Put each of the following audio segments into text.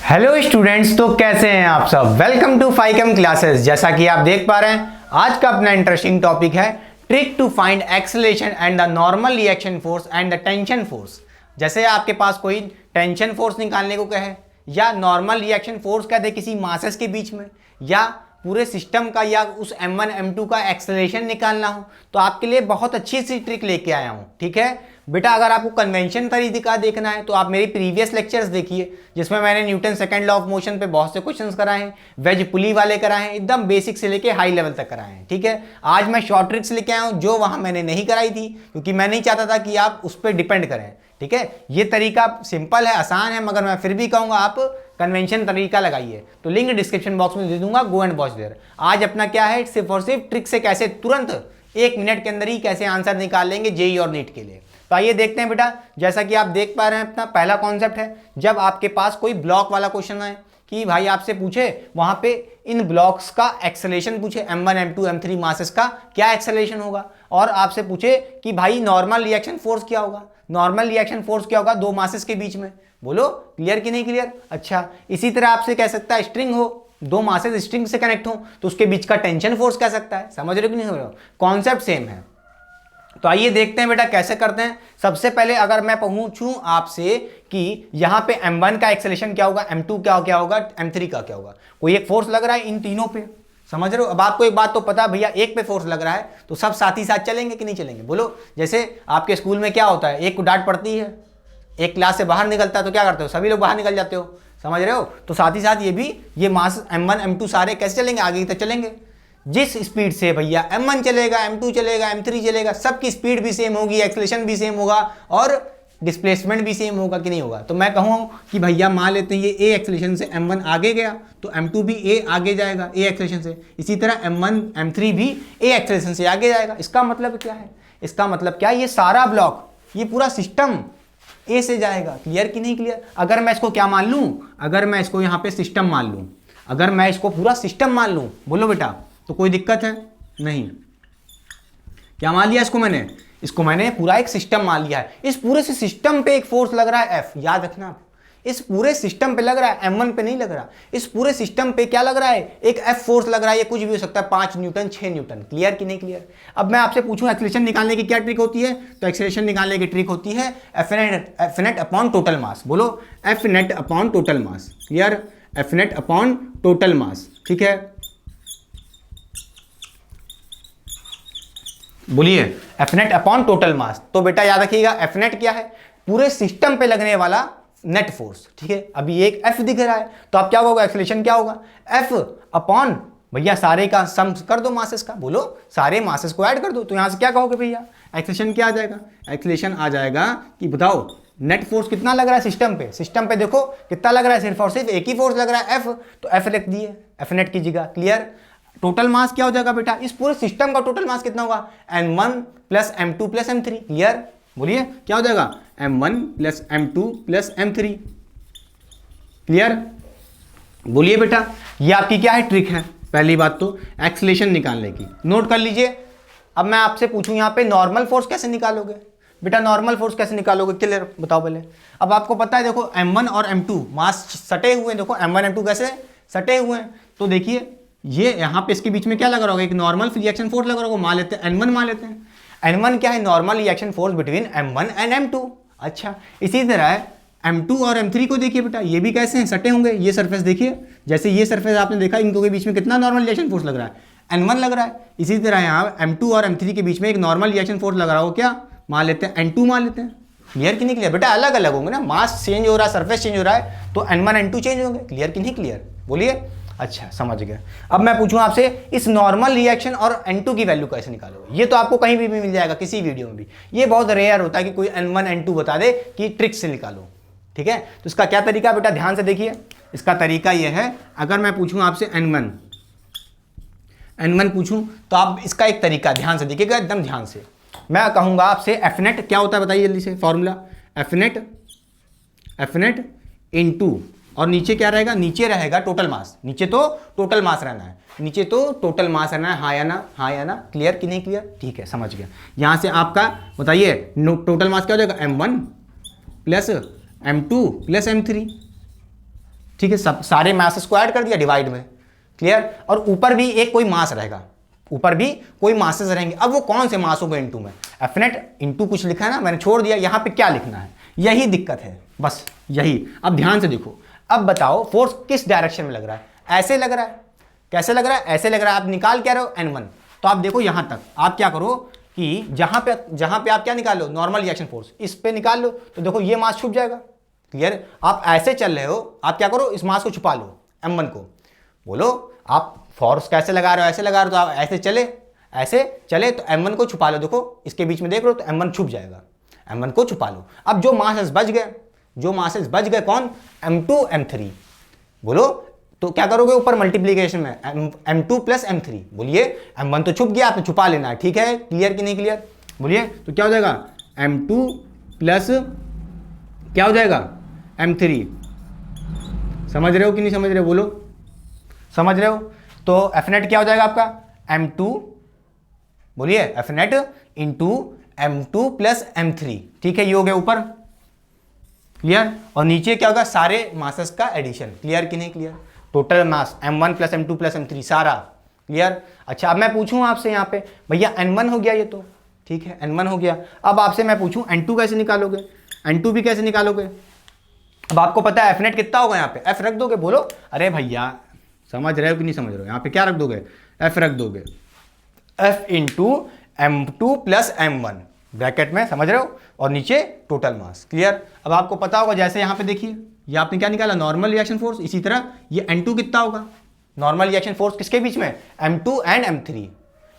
Hello students, तो कैसे हैं आप सब। Welcome to Phycom classes. जैसा कि आप देख पा रहे हैं, आज का अपना इंटरेस्टिंग टॉपिक है trick to find acceleration and the normal reaction force and the tension force. जैसे आपके पास कोई टेंशन फोर्स निकालने को कहे या नॉर्मल रिएक्शन फोर्स कह दे किसी मासेस के बीच में, या पूरे सिस्टम का या उस M1 M2 का एक्सेलरेशन निकालना हो, तो आपके लिए बहुत अच्छी सी ट्रिक लेके आया हूँ। ठीक है बेटा, अगर आपको कन्वेंशन तरीका देखना है तो आप मेरी प्रीवियस लेक्चर्स देखिए, जिसमें मैंने Newton second law of motion पे बहुत से क्वेश्चंस कराए हैं, वेज पुली वाले कराए हैं, एकदम बेसिक से लेके हाई लेवल तक कराए हैं। ठीक है, आज मैं शॉर्ट ट्रिक्स लेके आया हूँ जो वहां मैंने नहीं कराई थी, क्योंकि मैं नहीं चाहता था कि आप उस पर डिपेंड करें। ठीक है, ये तरीका सिंपल है, आसान है, मगर मैं फिर भी कहूँगा आप कन्वेंशन तरीका लगाइए। तो लिंक डिस्क्रिप्शन बॉक्स में दे दूंगा, गो एंड वॉच देयर। आज अपना क्या है, सिर्फ और सिर्फ ट्रिक से कैसे तुरंत 1 मिनट के अंदर ही कैसे आंसर निकाल लेंगे जेईई और नीट के लिए। तो आइए देखते हैं बेटा। जैसा कि आप देख पा रहे हैं, अपना पहला कॉन्सेप्ट है, जब आपके पास कोई ब्लॉक वाला क्वेश्चन आए कि भाई आपसे पूछे वहां पे इन ब्लॉक्स का एक्सेलरेशन पूछे, M1 M2 M3 मासेस का क्या एक्सेलरेशन होगा, और आपसे पूछे कि भाई नॉर्मल रिएक्शन फोर्स क्या होगा। नॉर्मल रिएक्शन फोर्स क्या होगा दो मासेस के बीच में, बोलो क्लियर कि नहीं क्लियर। अच्छा, इसी तरह आपसे कह सकता है स्ट्रिंग हो, दो मासेस स्ट्रिंग से कनेक्ट हो तो उसके बीच का टेंशन फोर्स कह सकता है। समझ रहे हो कि नहीं समझ रहे हो, कॉन्सेप्ट सेम है। तो आइए देखते हैं बेटा कैसे करते हैं। सबसे पहले अगर मैं पूछूं आपसे कि यहां पे M1 का एक्सेलरेशन क्या होगा, M2 क्या होगा, M3 का क्या होगा, कोई एक फोर्स लग रहा है इन तीनों पे। समझ रहे हो। अब आपको एक बात तो पता है भैया, एक पे फोर्स लग रहा है तो सब साथ ही साथ चलेंगे कि नहीं चलेंगे, बोलो। जैसे आपके स्कूल में क्या होता है, एक को डांट पड़ती है, एक क्लास से बाहर निकलता है तो क्या करते हो, सभी लोग बाहर निकल जाते हो। समझ रहे हो। तो साथ ही साथ ये मास M1 M2 सारे कैसे चलेंगे, आगे तक चलेंगे। जिस स्पीड से भैया M1 चलेगा, M2 चलेगा, M3 चलेगा, सबकी स्पीड भी सेम होगी, एक्सेलरेशन भी सेम होगा और डिस्प्लेसमेंट भी सेम होगा कि नहीं होगा। तो मैं कहूँ कि भैया मान लेते हैं ये A एक्सेलरेशन से M1 आगे गया तो M2 भी A आगे जाएगा A एक्सेलरेशन से, इसी तरह M1 M3 भी A एक्सेलरेशन से आगे जाएगा। इसका मतलब क्या है, इसका मतलब क्या है, ये सारा ब्लॉक, ये पूरा सिस्टम A से जाएगा। क्लियर कि नहीं क्लियर। अगर मैं इसको क्या मान लूँ, अगर मैं इसको यहाँ पे सिस्टम मान लूँ, अगर मैं इसको पूरा सिस्टम मान लूँ, बोलो बेटा, तो कोई दिक्कत है नहीं। क्या मान लिया इसको मैंने पूरा एक सिस्टम मान लिया है। इस पूरे से सिस्टम पे एक फोर्स लग रहा है F, याद रखना। इस पूरे सिस्टम पे लग रहा है, M1 पे नहीं लग रहा। इस पूरे सिस्टम पे क्या लग रहा है, एक F फोर्स लग रहा है। ये कुछ भी हो सकता है, 5 न्यूटन 6 न्यूटन। क्लियर कि नहीं क्लियर। अब मैं आपसे पूछूं एक्सेलरेशन निकालने की क्या ट्रिक होती है, तो एक्सेलरेशन निकालने की ट्रिक होती है F net upon total mass. बोलो F नेट अपॉन टोटल मास। Clear, F net upon total मास। ठीक है, बोलिए F नेट अपॉन टोटल मास। तो बेटा याद रखिएगा F नेट क्या है, पूरे सिस्टम पे लगने वाला नेट फोर्स। ठीक है, अभी एक F दिख रहा है तो अब क्या होगा, एक्सेलरेशन क्या होगा, F अपॉन भैया सारे का सम कर दो मासेस का, बोलो सारे मासेस को ऐड कर दो। तो यहां से क्या कहोगे भैया, एक्सेलरेशन क्या आ जाएगा, एक्सेलरेशन आ जाएगा कि बताओ नेट फोर्स कितना लग रहा है सिस्टम पे। सिस्टम पे देखो कितना लग रहा है, सिर्फ और सिर्फ एक ही फोर्स लग रहा है F, तो F लिख दिए, F नेट कीजिएगा। क्लियर। टोटल मास क्या हो जाएगा बेटा, इस पूरे सिस्टम का टोटल मास कितना होगा, M1 plus M2 plus M3। Clear, बोलिए क्या हो जाएगा, M1 plus M2 plus M3। Clear, बोलिए बेटा। ये आपकी क्या है, ट्रिक है। पहली बात तो एक्सेलरेशन निकालने की, नोट कर लीजिए। अब मैं आपसे पूछूं यहाँ पे नॉर्मल फोर्स कैसे निकालोगे बेटा, नॉर्मल फोर्स कैसे निकालोगे, क्लियर बताओ पहले। अब आपको पता है देखो M1 और M2 मास सटे हुए हैं, देखो M1 M2 कैसे सटे हुए हैं। तो देखिए ये यहाँ पे इसके बीच में क्या लगा रहा होगा, एक नॉर्मल रिएक्शन फोर्स लगा रहा होगा, मान लेते हैं N1 मान लेते हैं। N1 क्या है, normal reaction force between M1 and M2। अच्छा, इसी तरह M2 और M3 को देखिए बेटा, ये भी कैसे हैं, सटे होंगे। ये सरफेस देखिए, जैसे ये सरफेस आपने देखा, इनको के बीच में कितना नॉर्मल रिएक्शन फोर्स लग रहा है, N1 लग रहा है। इसी तरह यहाँ M2 और M3 के बीच में एक नॉर्मल रिएक्शन फोर्स लग रहा हो, क्या मान लेते हैं, N2 मान लेते हैं। क्लियर कि नहीं क्लियर बेटा, अलग अलग होंगे ना, मास चेंज हो रहा है, सरफेस चेंज हो रहा है, तो N1 N2 चेंज होंगे। क्लियर कि नहीं क्लियर, बोलिए। अच्छा, समझ गए। अब मैं पूछूं आपसे इस नॉर्मल रिएक्शन और N2 की वैल्यू कैसे निकालोगे। ये तो आपको कहीं भी मिल जाएगा, किसी वीडियो में भी। ये बहुत रेयर होता है कि कोई N1 N2 बता दे कि ट्रिक से निकालो। ठीक है, तो इसका क्या तरीका बेटा, ध्यान से देखिए। इसका तरीका यह है, अगर मैं पूछूं आपसे N1 पूछूं तो आप इसका एक तरीका ध्यान से देखिएगा, एकदम ध्यान से। मैं कहूंगा आपसे F नेट क्या होता है, बताइए जल्दी से फॉर्मूला। F नेट इनटू, और नीचे क्या रहेगा, नीचे रहेगा टोटल मास। नीचे तो टोटल मास रहना है, नीचे तो टोटल मास रहना है। हाँ या ना, हाँ या ना, क्लियर कि नहीं क्लियर। ठीक है, समझ गया। यहां से आपका बताइए टोटल मास क्या हो जाएगा, M1 plus M2 plus M3। ठीक है, सब सारे मासेस को ऐड कर दिया डिवाइड में, क्लियर। और ऊपर भी एक कोई मास रहेगा, ऊपर भी कोई मासेस रहेंगे। अब वो कौन से मास होगा इनटू में, एफ नेट इनटू कुछ लिखा है ना, मैंने छोड़ दिया, यहाँ पे क्या लिखना है, यही दिक्कत है, बस यही। अब ध्यान से देखो, अब बताओ फोर्स किस डायरेक्शन में लग रहा है, ऐसे लग रहा है, कैसे लग रहा है, ऐसे लग रहा है। आप निकाल क्या रहे हो, N1। तो आप देखो यहां तक आप क्या करो कि जहां पे आप क्या निकाल लो, नॉर्मल रिएक्शन फोर्स, इस पे निकाल लो, तो देखो ये मास छुप जाएगा, क्लियर। आप ऐसे चल रहे हो, आप क्या करो, इस मास को छुपा लो, M1 को। बोलो आप फोर्स कैसे लगा रहे हो, ऐसे लगा रहे हो, तो आप ऐसे चले तो M1 को छुपा लो, देखो इसके बीच में देख रहे हो, तो M1 छुप जाएगा, M1 को छुपा लो। अब जो मासेस बच गए कौन, M2 M3। बोलो तो क्या करोगे, ऊपर मल्टीप्लीकेशन में M2 प्लस M3, बोलिए M1 तो छुप गया, आपने छुपा लेना है, ठीक है, क्लियर कि नहीं क्लियर, बोलिए। तो क्या हो जाएगा, M2 प्लस क्या हो जाएगा, M3। समझ रहे हो कि नहीं समझ रहे हो, बोलो समझ रहे हो। तो F नेट क्या हो जाएगा आपका, M2, बोलिए F net into M2 plus M3, ठीक है, ये हो गया ऊपर, क्लियर। और नीचे क्या होगा, सारे मासेस का एडिशन, क्लियर कि नहीं clear, total mass M1 plus M2 plus M3 सारा, क्लियर। अच्छा अब मैं पूछूं आपसे यहाँ पे, भैया N1 हो गया ये तो, ठीक है, N1 हो गया। अब आपसे मैं पूछूं N2 कैसे निकालोगे, N2 भी कैसे निकालोगे। अब आपको पता है F नेट कितना होगा, यहाँ पे F रख दोगे, बोलो अरे भैया समझ रहे हो कि नहीं समझ रहे हो, यहाँ पे क्या रख दोगे, F रख दोगे, F into M2 plus M1 bracket में, समझ रहे हो, और नीचे टोटल मास, क्लियर। अब आपको पता होगा, जैसे यहाँ पे देखिए, ये आपने क्या निकाला, नॉर्मल रिएक्शन फोर्स, इसी तरह ये N2 कितना होगा, नॉर्मल रिएक्शन फोर्स किसके बीच में, M2 एंड M3।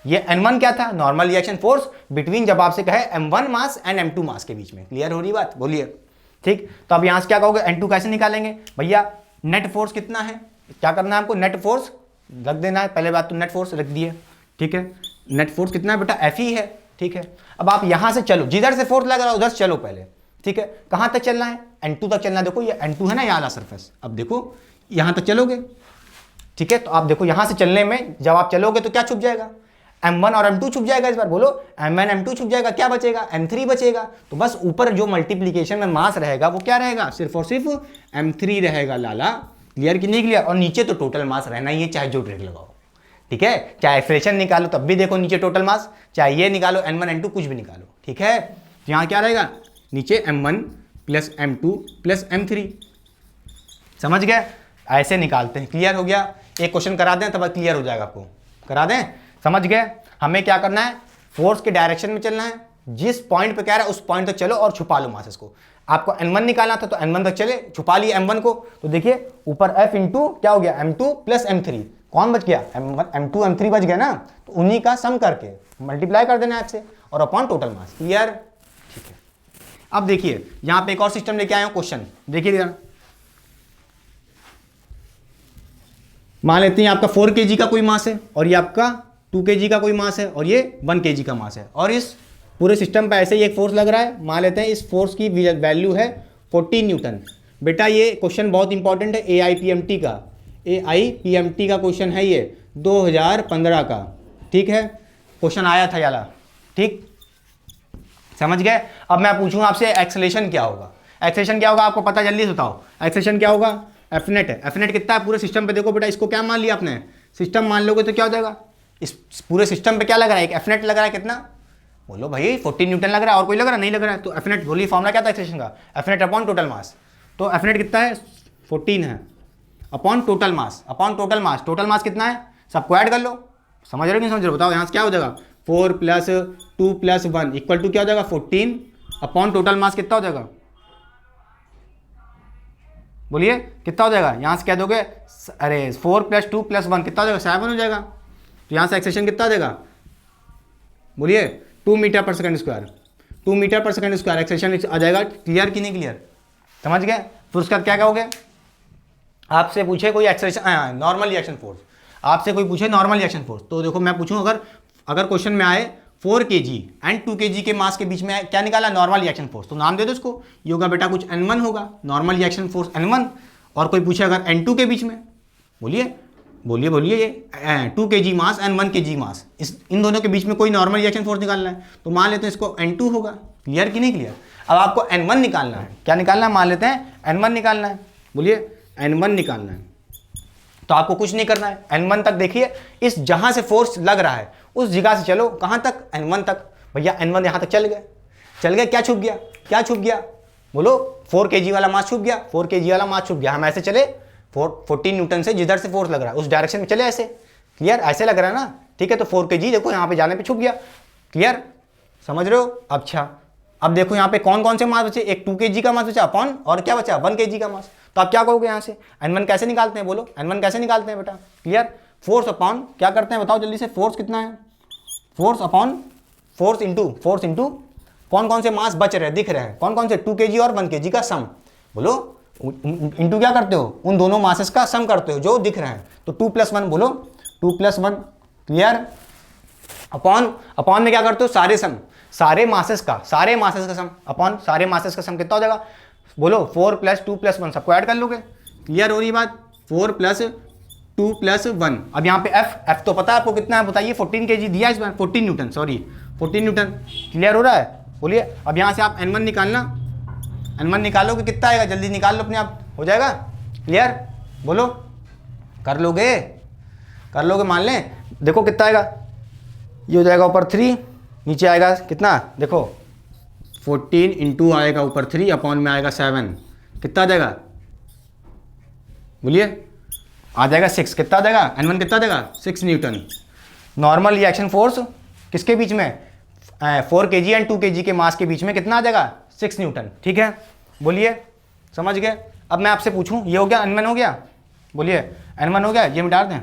ये N1 क्या था, नॉर्मल रिएक्शन फोर्स बिटवीन, जब आपसे कहे M1 मास एंड M2 मास के बीच में, क्लियर हो रही बात, बोलिए, ठीक। तो अब यहाँ से क्या कहोगे, N2 कैसे निकालेंगे, भैया नेट फोर्स कितना है, क्या करना है आपको, नेट फोर्स रख देना है, पहले बात तो नेट फोर्स रख दिए, ठीक है, नेट फोर्स कितना है बेटा, F ही है, ठीक है। अब आप यहां से चलो, जिधर से फोर्स लग रहा है उधर से चलो पहले, ठीक है। कहां तक चलना है, N2 तक चलना है, देखो ये N2 है ना, ये वाला सरफेस, अब देखो यहां तक चलोगे, ठीक है। तो आप देखो यहां से चलने में जब आप चलोगे तो क्या छुप जाएगा, M1 और M2 छुप जाएगा, इस बार बोलो M1 M2 छुप जाएगा, क्या बचेगा, M3 बचेगा। तो बस ऊपर जो मल्टीप्लीकेशन में मास रहेगा वो क्या रहेगा, सिर्फ और सिर्फ M3 रहेगा, लाला, क्लियर कि नहीं क्लियर। और नीचे तो टोटल मास रहना ही है, चाहे जो ट्रिक लगाओ, ठीक है, चाहे एक्सप्रेशन निकालो तब भी देखो नीचे टोटल मास, चाहे ये निकालो N1 N2 कुछ भी निकालो, ठीक है। तो यहाँ क्या रहेगा, नीचे M1 plus M2 plus M3, समझ गए, ऐसे निकालते हैं, क्लियर हो गया। एक क्वेश्चन करा दें तब क्लियर हो जाएगा, आपको करा दें, समझ गए। हमें क्या करना है, फोर्स के डायरेक्शन में चलना है, जिस पॉइंट पे कह रहा है उस पॉइंट तक चलो और छुपा लो मासेस को। आपको N1 निकालना था तो N1 तक चले, छुपा लिए M1 को, तो देखिए ऊपर F इंटू क्या हो गया, M2 प्लस M3, कौन बच गया, M2 M3 बच गया ना, तो उन्हीं का सम करके मल्टीप्लाई कर देना आपसे, और अपॉन टोटल मास, क्लियर, ठीक है। अब देखिए यहां पे एक और सिस्टम लेके आया हूं, क्वेश्चन देखिए जरा। मान लेते हैं आपका 4 kg का कोई मास है, और ये आपका 2 kg का कोई मास है, और ये 1 kg का मास है, और इस पूरे सिस्टम पे ऐसे ही एक फोर्स लग रहा है। मान लेते हैं इस फोर्स की वैल्यू है 40 न्यूटन। बेटा ये क्वेश्चन बहुत इंपॉर्टेंट है, AIPMT का, AIPMT का क्वेश्चन है ये 2015 का, ठीक है, क्वेश्चन आया था याला, ठीक, समझ गए। अब मैं पूछूं आपसे एक्सेलरेशन क्या होगा, एक्सेलरेशन क्या होगा आपको पता, जल्दी से बताओ, एक्सेलरेशन क्या होगा, F नेट है, F नेट कितना है पूरे सिस्टम पे, देखो बेटा इसको क्या मान लिया आपने, सिस्टम मान लोगे तो क्या हो जाएगा, इस पूरे सिस्टम पे क्या लग रहा है, एक F नेट लग रहा है, कितना, बोलो भाई 40 न्यूटन लग रहा है, और कोई लग रहा है, नहीं लग रहा है, तो F नेट, बोलिए फॉर्मूला क्या था एक्सेलरेशन का, F नेट अपॉन टोटल मास। तो F नेट कितना है, 14 है, अपॉन टोटल मास, टोटल मास कितना है, सबको ऐड कर लो, समझ रहे हो कि नहीं समझ रहे हो, बताओ यहाँ से क्या हो जाएगा, 4 प्लस 2 प्लस 1 इक्वल टू क्या हो जाएगा, 14 अपॉन टोटल मास कितना हो जाएगा, बोलिए कितना हो जाएगा, यहाँ से क्या दोगे, अरे 4 प्लस 2 प्लस 1 कितना हो जाएगा, 7 हो जाएगा। तो यहाँ से एक्सेलरेशन कितना देगा, बोलिए 2 मीटर पर सेकंड स्क्वायर, 2 मीटर पर सेकंड स्क्वायर एक्सेलरेशन आ जाएगा, क्लियर कि नहीं क्लियर, समझ गए। फिर उसका क्या कहोगे, आपसे पूछे कोई एक्सेलरेशन, नॉर्मल रिएक्शन फोर्स, आपसे कोई पूछे नॉर्मल रिएक्शन फोर्स, तो देखो मैं पूछूं, अगर क्वेश्चन में आए 4 kg एंड 2 kg के मास के बीच में क्या निकाला, नॉर्मल रिएक्शन फोर्स, तो नाम दे दो उसको, ये होगा बेटा कुछ N1 होगा, नॉर्मल रिएक्शन फोर्स N1। और कोई पूछे अगर N2 के बीच में, बोलिए ये 2 kg मास एंड 1 kg मास, इन दोनों के बीच में कोई नॉर्मल रिएक्शन फोर्स निकालना है, तो मान लेते हैं इसको N2 होगा, क्लियर कि नहीं क्लियर। अब आपको N1 निकालना है, क्या निकालना है, मान लेते हैं N1 निकालना है, बोलिए N1 निकालना है। तो आपको कुछ नहीं करना है, N1 तक देखिए, इस जहां से फोर्स लग रहा है उस जगह से चलो, कहां तक, N1 तक। भैया N1 यहां तक चल गए, क्या छुप गया, क्या छुप गया, बोलो 4 kg वाला मास छुप गया, 4 kg वाला मास छुप गया। हम ऐसे चले 14 न्यूटन से जिधर से फोर्स लग रहा है उस डायरेक्शन में चले, ऐसे क्लियर, ऐसे लग रहा है ना, ठीक है। तो 4 kg देखो यहाँ पे जाने पे छुप गया, क्लियर, समझ रहे हो। अच्छा, अब देखो यहाँ पे कौन कौन से मास बचे, एक 2 kg का मास बचा अपॉन, और क्या बचा 1 kg का मास। तो आप क्या कहोगे यहाँ से, N1 कैसे निकालते हैं, बोलो N1 कैसे निकालते हैं बेटा, क्लियर। फोर्स अपॉन क्या करते हैं बताओ जल्दी से, फोर्स कितना है, फोर्स अपॉन फोर्स इंटू कौन कौन से मास बच रहे हैं, दिख रहे हैं, कौन कौन से, 2 kg और 1 kg का सम, बोलो इंटू क्या करते हो, उन दोनों मासेस का सम करते हो जो दिख रहे हैं। तो 2 + 1, बोलो 2 + 1, क्लियर। अपॉन में क्या करते हो, सारे सम, सारे मासेस का सम, अपॉन सारे मासेस का सम कितना हो जाएगा, बोलो 4 + 2 + 1, सबको ऐड कर लोगे, क्लियर हो रही बात, 4 + 2 + 1। अब यहाँ पे F तो पता है आपको कितना है, बताइए, 14 kg दिया इस बार, 14 न्यूटन, सॉरी 14 न्यूटन, क्लियर हो रहा है, बोलिए। अब यहाँ से आप N1 निकालना, N1 निकालोगे कितना आएगा, जल्दी निकाल लो अपने आप, हो जाएगा, क्लियर, बोलो, कर लोगे, मान लें, देखो कितना आएगा, ये हो जाएगा ऊपर 3, नीचे आएगा कितना, देखो 14 इंटू आएगा ऊपर 3, अपॉन में आएगा 7, कितना आ जाएगा, बोलिए, आ जाएगा 6, कितना आ जाएगा, N1 कितना देगा, 6 न्यूटन। नॉर्मल रिएक्शन फोर्स किसके बीच में, 4 kg एंड 2 kg के मास के बीच में कितना आ जाएगा, 6 न्यूटन, ठीक है, बोलिए, समझ गए। अब मैं आपसे पूछूं, ये हो गया N1 हो गया, बोलिए N1 हो गया, ये मिटा दें।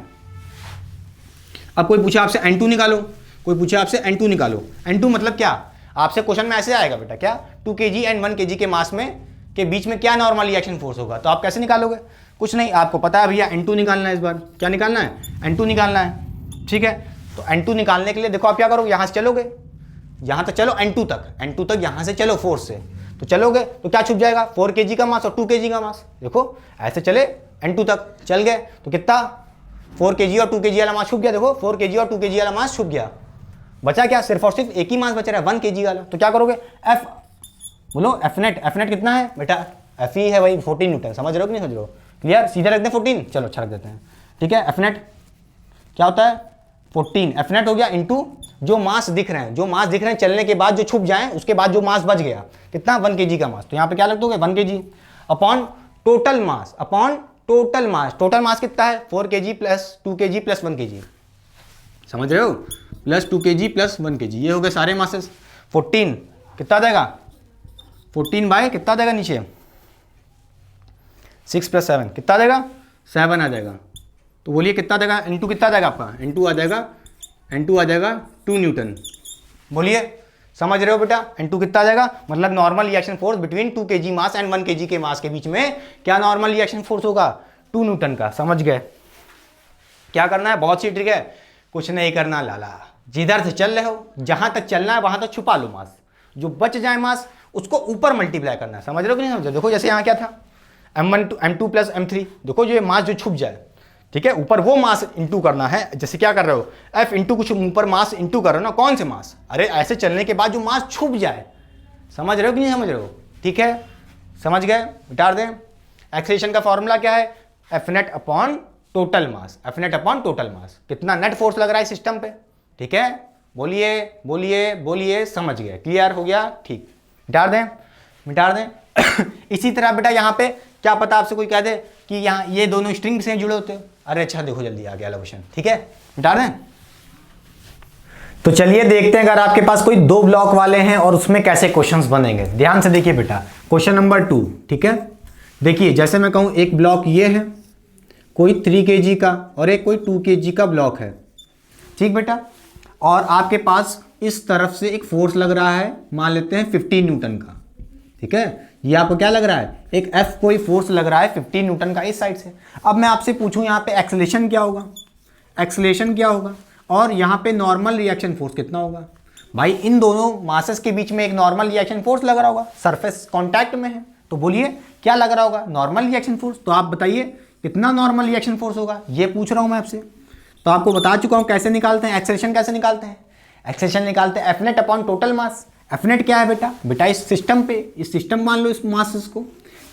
अब कोई पूछे आपसे N2 निकालो, N2 निकालो, N2 मतलब क्या, आपसे क्वेश्चन में ऐसे आएगा बेटा, क्या 2 kg एंड 1 kg के मास में के बीच में क्या नॉर्मल रिएक्शन फोर्स होगा, तो आप कैसे निकालोगे, कुछ नहीं, आपको पता है भैया N2 निकालना है, इस बार क्या निकालना है, N2 निकालना है, ठीक है। तो N2 निकालने के लिए देखो आप क्या करोगे, यहाँ से चलोगे, यहाँ तक चलो N2 तक यहाँ से चलो फोर्स से, तो चलोगे तो क्या छुप जाएगा, 4 kg का मास और 2 kg का मास, देखो ऐसे चले N2 तक चल गए, तो कितना 4 kg और 2 kg वाला मास छुप गया, देखो 4 kg और 2 kg वाला मास छुप गया, बचा क्या, सिर्फ और सिर्फ एक ही मास बच रहा है 1 kg वाला। तो क्या करोगे, F, बोलो F नेट कितना है बेटा, F ही है भाई 14 न्यूटन, समझ रहे हो कि नहीं समझ रहे हो, क्लियर, सीधे रख दें 14, चलो अच्छा रख देते हैं, ठीक है। F नेट क्या होता है, 14, F नेट हो गया इंटू जो मास दिख रहे हैं, चलने के बाद जो छुप जाएं, उसके बाद जो मास बच गया कितना, 1 kg का मास, तो यहाँ पे क्या लग दोगे 1 kg upon total mass, total मास कितना है, 4 kg + 2 kg + 1 kg, समझ रहे हो, प्लस 2 kg + 1 kg, ये हो गए सारे मासेस। 14 कितना देगा, 14 बाय कितना देगा नीचे, 6 + 7 कितना देगा, 7 आ जाएगा। तो बोलिए कितना देगा, N2 कितना देगा आपका, N2 आ जाएगा 2 न्यूटन, बोलिए, समझ रहे हो बेटा, N2 कितना आ जाएगा, मतलब normal reaction force between 2 kg mass and 1 kg के मास के बीच में क्या नॉर्मल रिएक्शन फोर्स होगा, 2 न्यूटन का, समझ गए। क्या करना है, बहुत सी ट्रिक है, कुछ नहीं करना लाला, जिधर से चल रहे हो, जहां तक चलना है वहां तक छुपा लो मास, जो बच जाए मास उसको ऊपर मल्टीप्लाई करना है, समझ रहे हो कि नहीं समझ रहे, देखो जैसे यहाँ क्या था, M2 + M3, देखो जो मास जो छुप जाए, ठीक है, ऊपर वो मास इंटू करना है, जैसे क्या कर रहे हो, F इंटू कुछ ऊपर मास इंटू कर रहे हो ना, कौन से मास, अरे ऐसे चलने के बाद जो मास छुप जाए, समझ रहे हो कि नहीं समझ रहे हो, ठीक है, समझ गए, मिटा दें। एक्सेलरेशन का फॉर्मूला क्या है, F नेट अपॉन टोटल मास, कितना नेट फोर्स लग रहा है सिस्टम पे, ठीक है, बोलिए, समझ गए, क्लियर हो गया, ठीक, मिटा दें। इसी तरह बेटा यहाँ पे क्या पता आपसे कोई कह दे कि यहाँ ये दोनों स्ट्रिंग से जुड़े होते हो, अरे अच्छा देखो जल्दी आ गया क्वेश्चन, ठीक है, मिटा दें। तो चलिए देखते हैं अगर आपके पास कोई 2 ब्लॉक वाले हैं और उसमें कैसे क्वेश्चंस बनेंगे, ध्यान से देखिए बेटा, क्वेश्चन नंबर 2, ठीक है, देखिए जैसे मैं कहूँ एक ब्लॉक ये है, कोई 3 kg का और एक कोई 2 kg का ब्लॉक है, ठीक बेटा, और आपके पास इस तरफ से एक फोर्स लग रहा है, मान लेते हैं 15 न्यूटन का, ठीक है, ये आपको क्या लग रहा है, एक F कोई फोर्स लग रहा है 15 न्यूटन का इस साइड से। अब मैं आपसे पूछूं यहाँ पे एक्सेलरेशन क्या होगा, और यहाँ पे नॉर्मल रिएक्शन फोर्स कितना होगा, भाई इन दोनों मासेस के बीच में एक नॉर्मल रिएक्शन फोर्स लग रहा होगा, सरफेस कॉन्टैक्ट में है, तो बोलिए क्या लग रहा होगा, नॉर्मल रिएक्शन फोर्स, तो आप बताइए कितना नॉर्मल रिएक्शन फोर्स होगा, ये पूछ रहा हूँ मैं आपसे। तो आपको बता चुका हूँ कैसे निकालते हैं एक्सेलरेशन, कैसे निकालते हैं, एक्सेलरेशन निकालते हैं F नेट अपॉन टोटल मास। F नेट क्या है बेटा, इस सिस्टम मान लो इस मासेस को,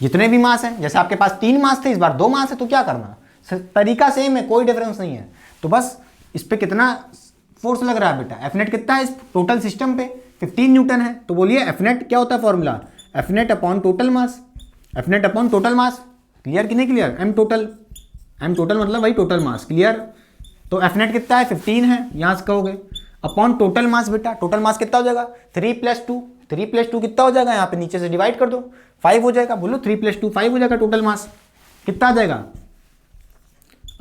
जितने भी मास हैं, जैसे आपके पास 3 मास थे, इस बार 2 मास है, तो क्या करना, तरीका सेम है, कोई डिफरेंस नहीं है। तो बस इस पे कितना फोर्स लग रहा है बेटा, एफ नेट कितना है इस टोटल सिस्टम पे, 15 न्यूटन है। तो बोलिए एफ नेट क्या होता है formula, F net upon total mass, F net upon total मास। क्लियर कि नहीं क्लियर, एम टोटल मतलब वही टोटल मास। क्लियर, तो एफ नेट कितना है 15 है, यहाँ से कहोगे अपॉन टोटल मास। बेटा टोटल मास कितना हो जाएगा 3 + 2, 3 + 2 कितना हो जाएगा, यहाँ पे नीचे से डिवाइड कर दो 5 हो जाएगा। बोलो 3 + 2 5 हो जाएगा। टोटल मास कितना आ जाएगा,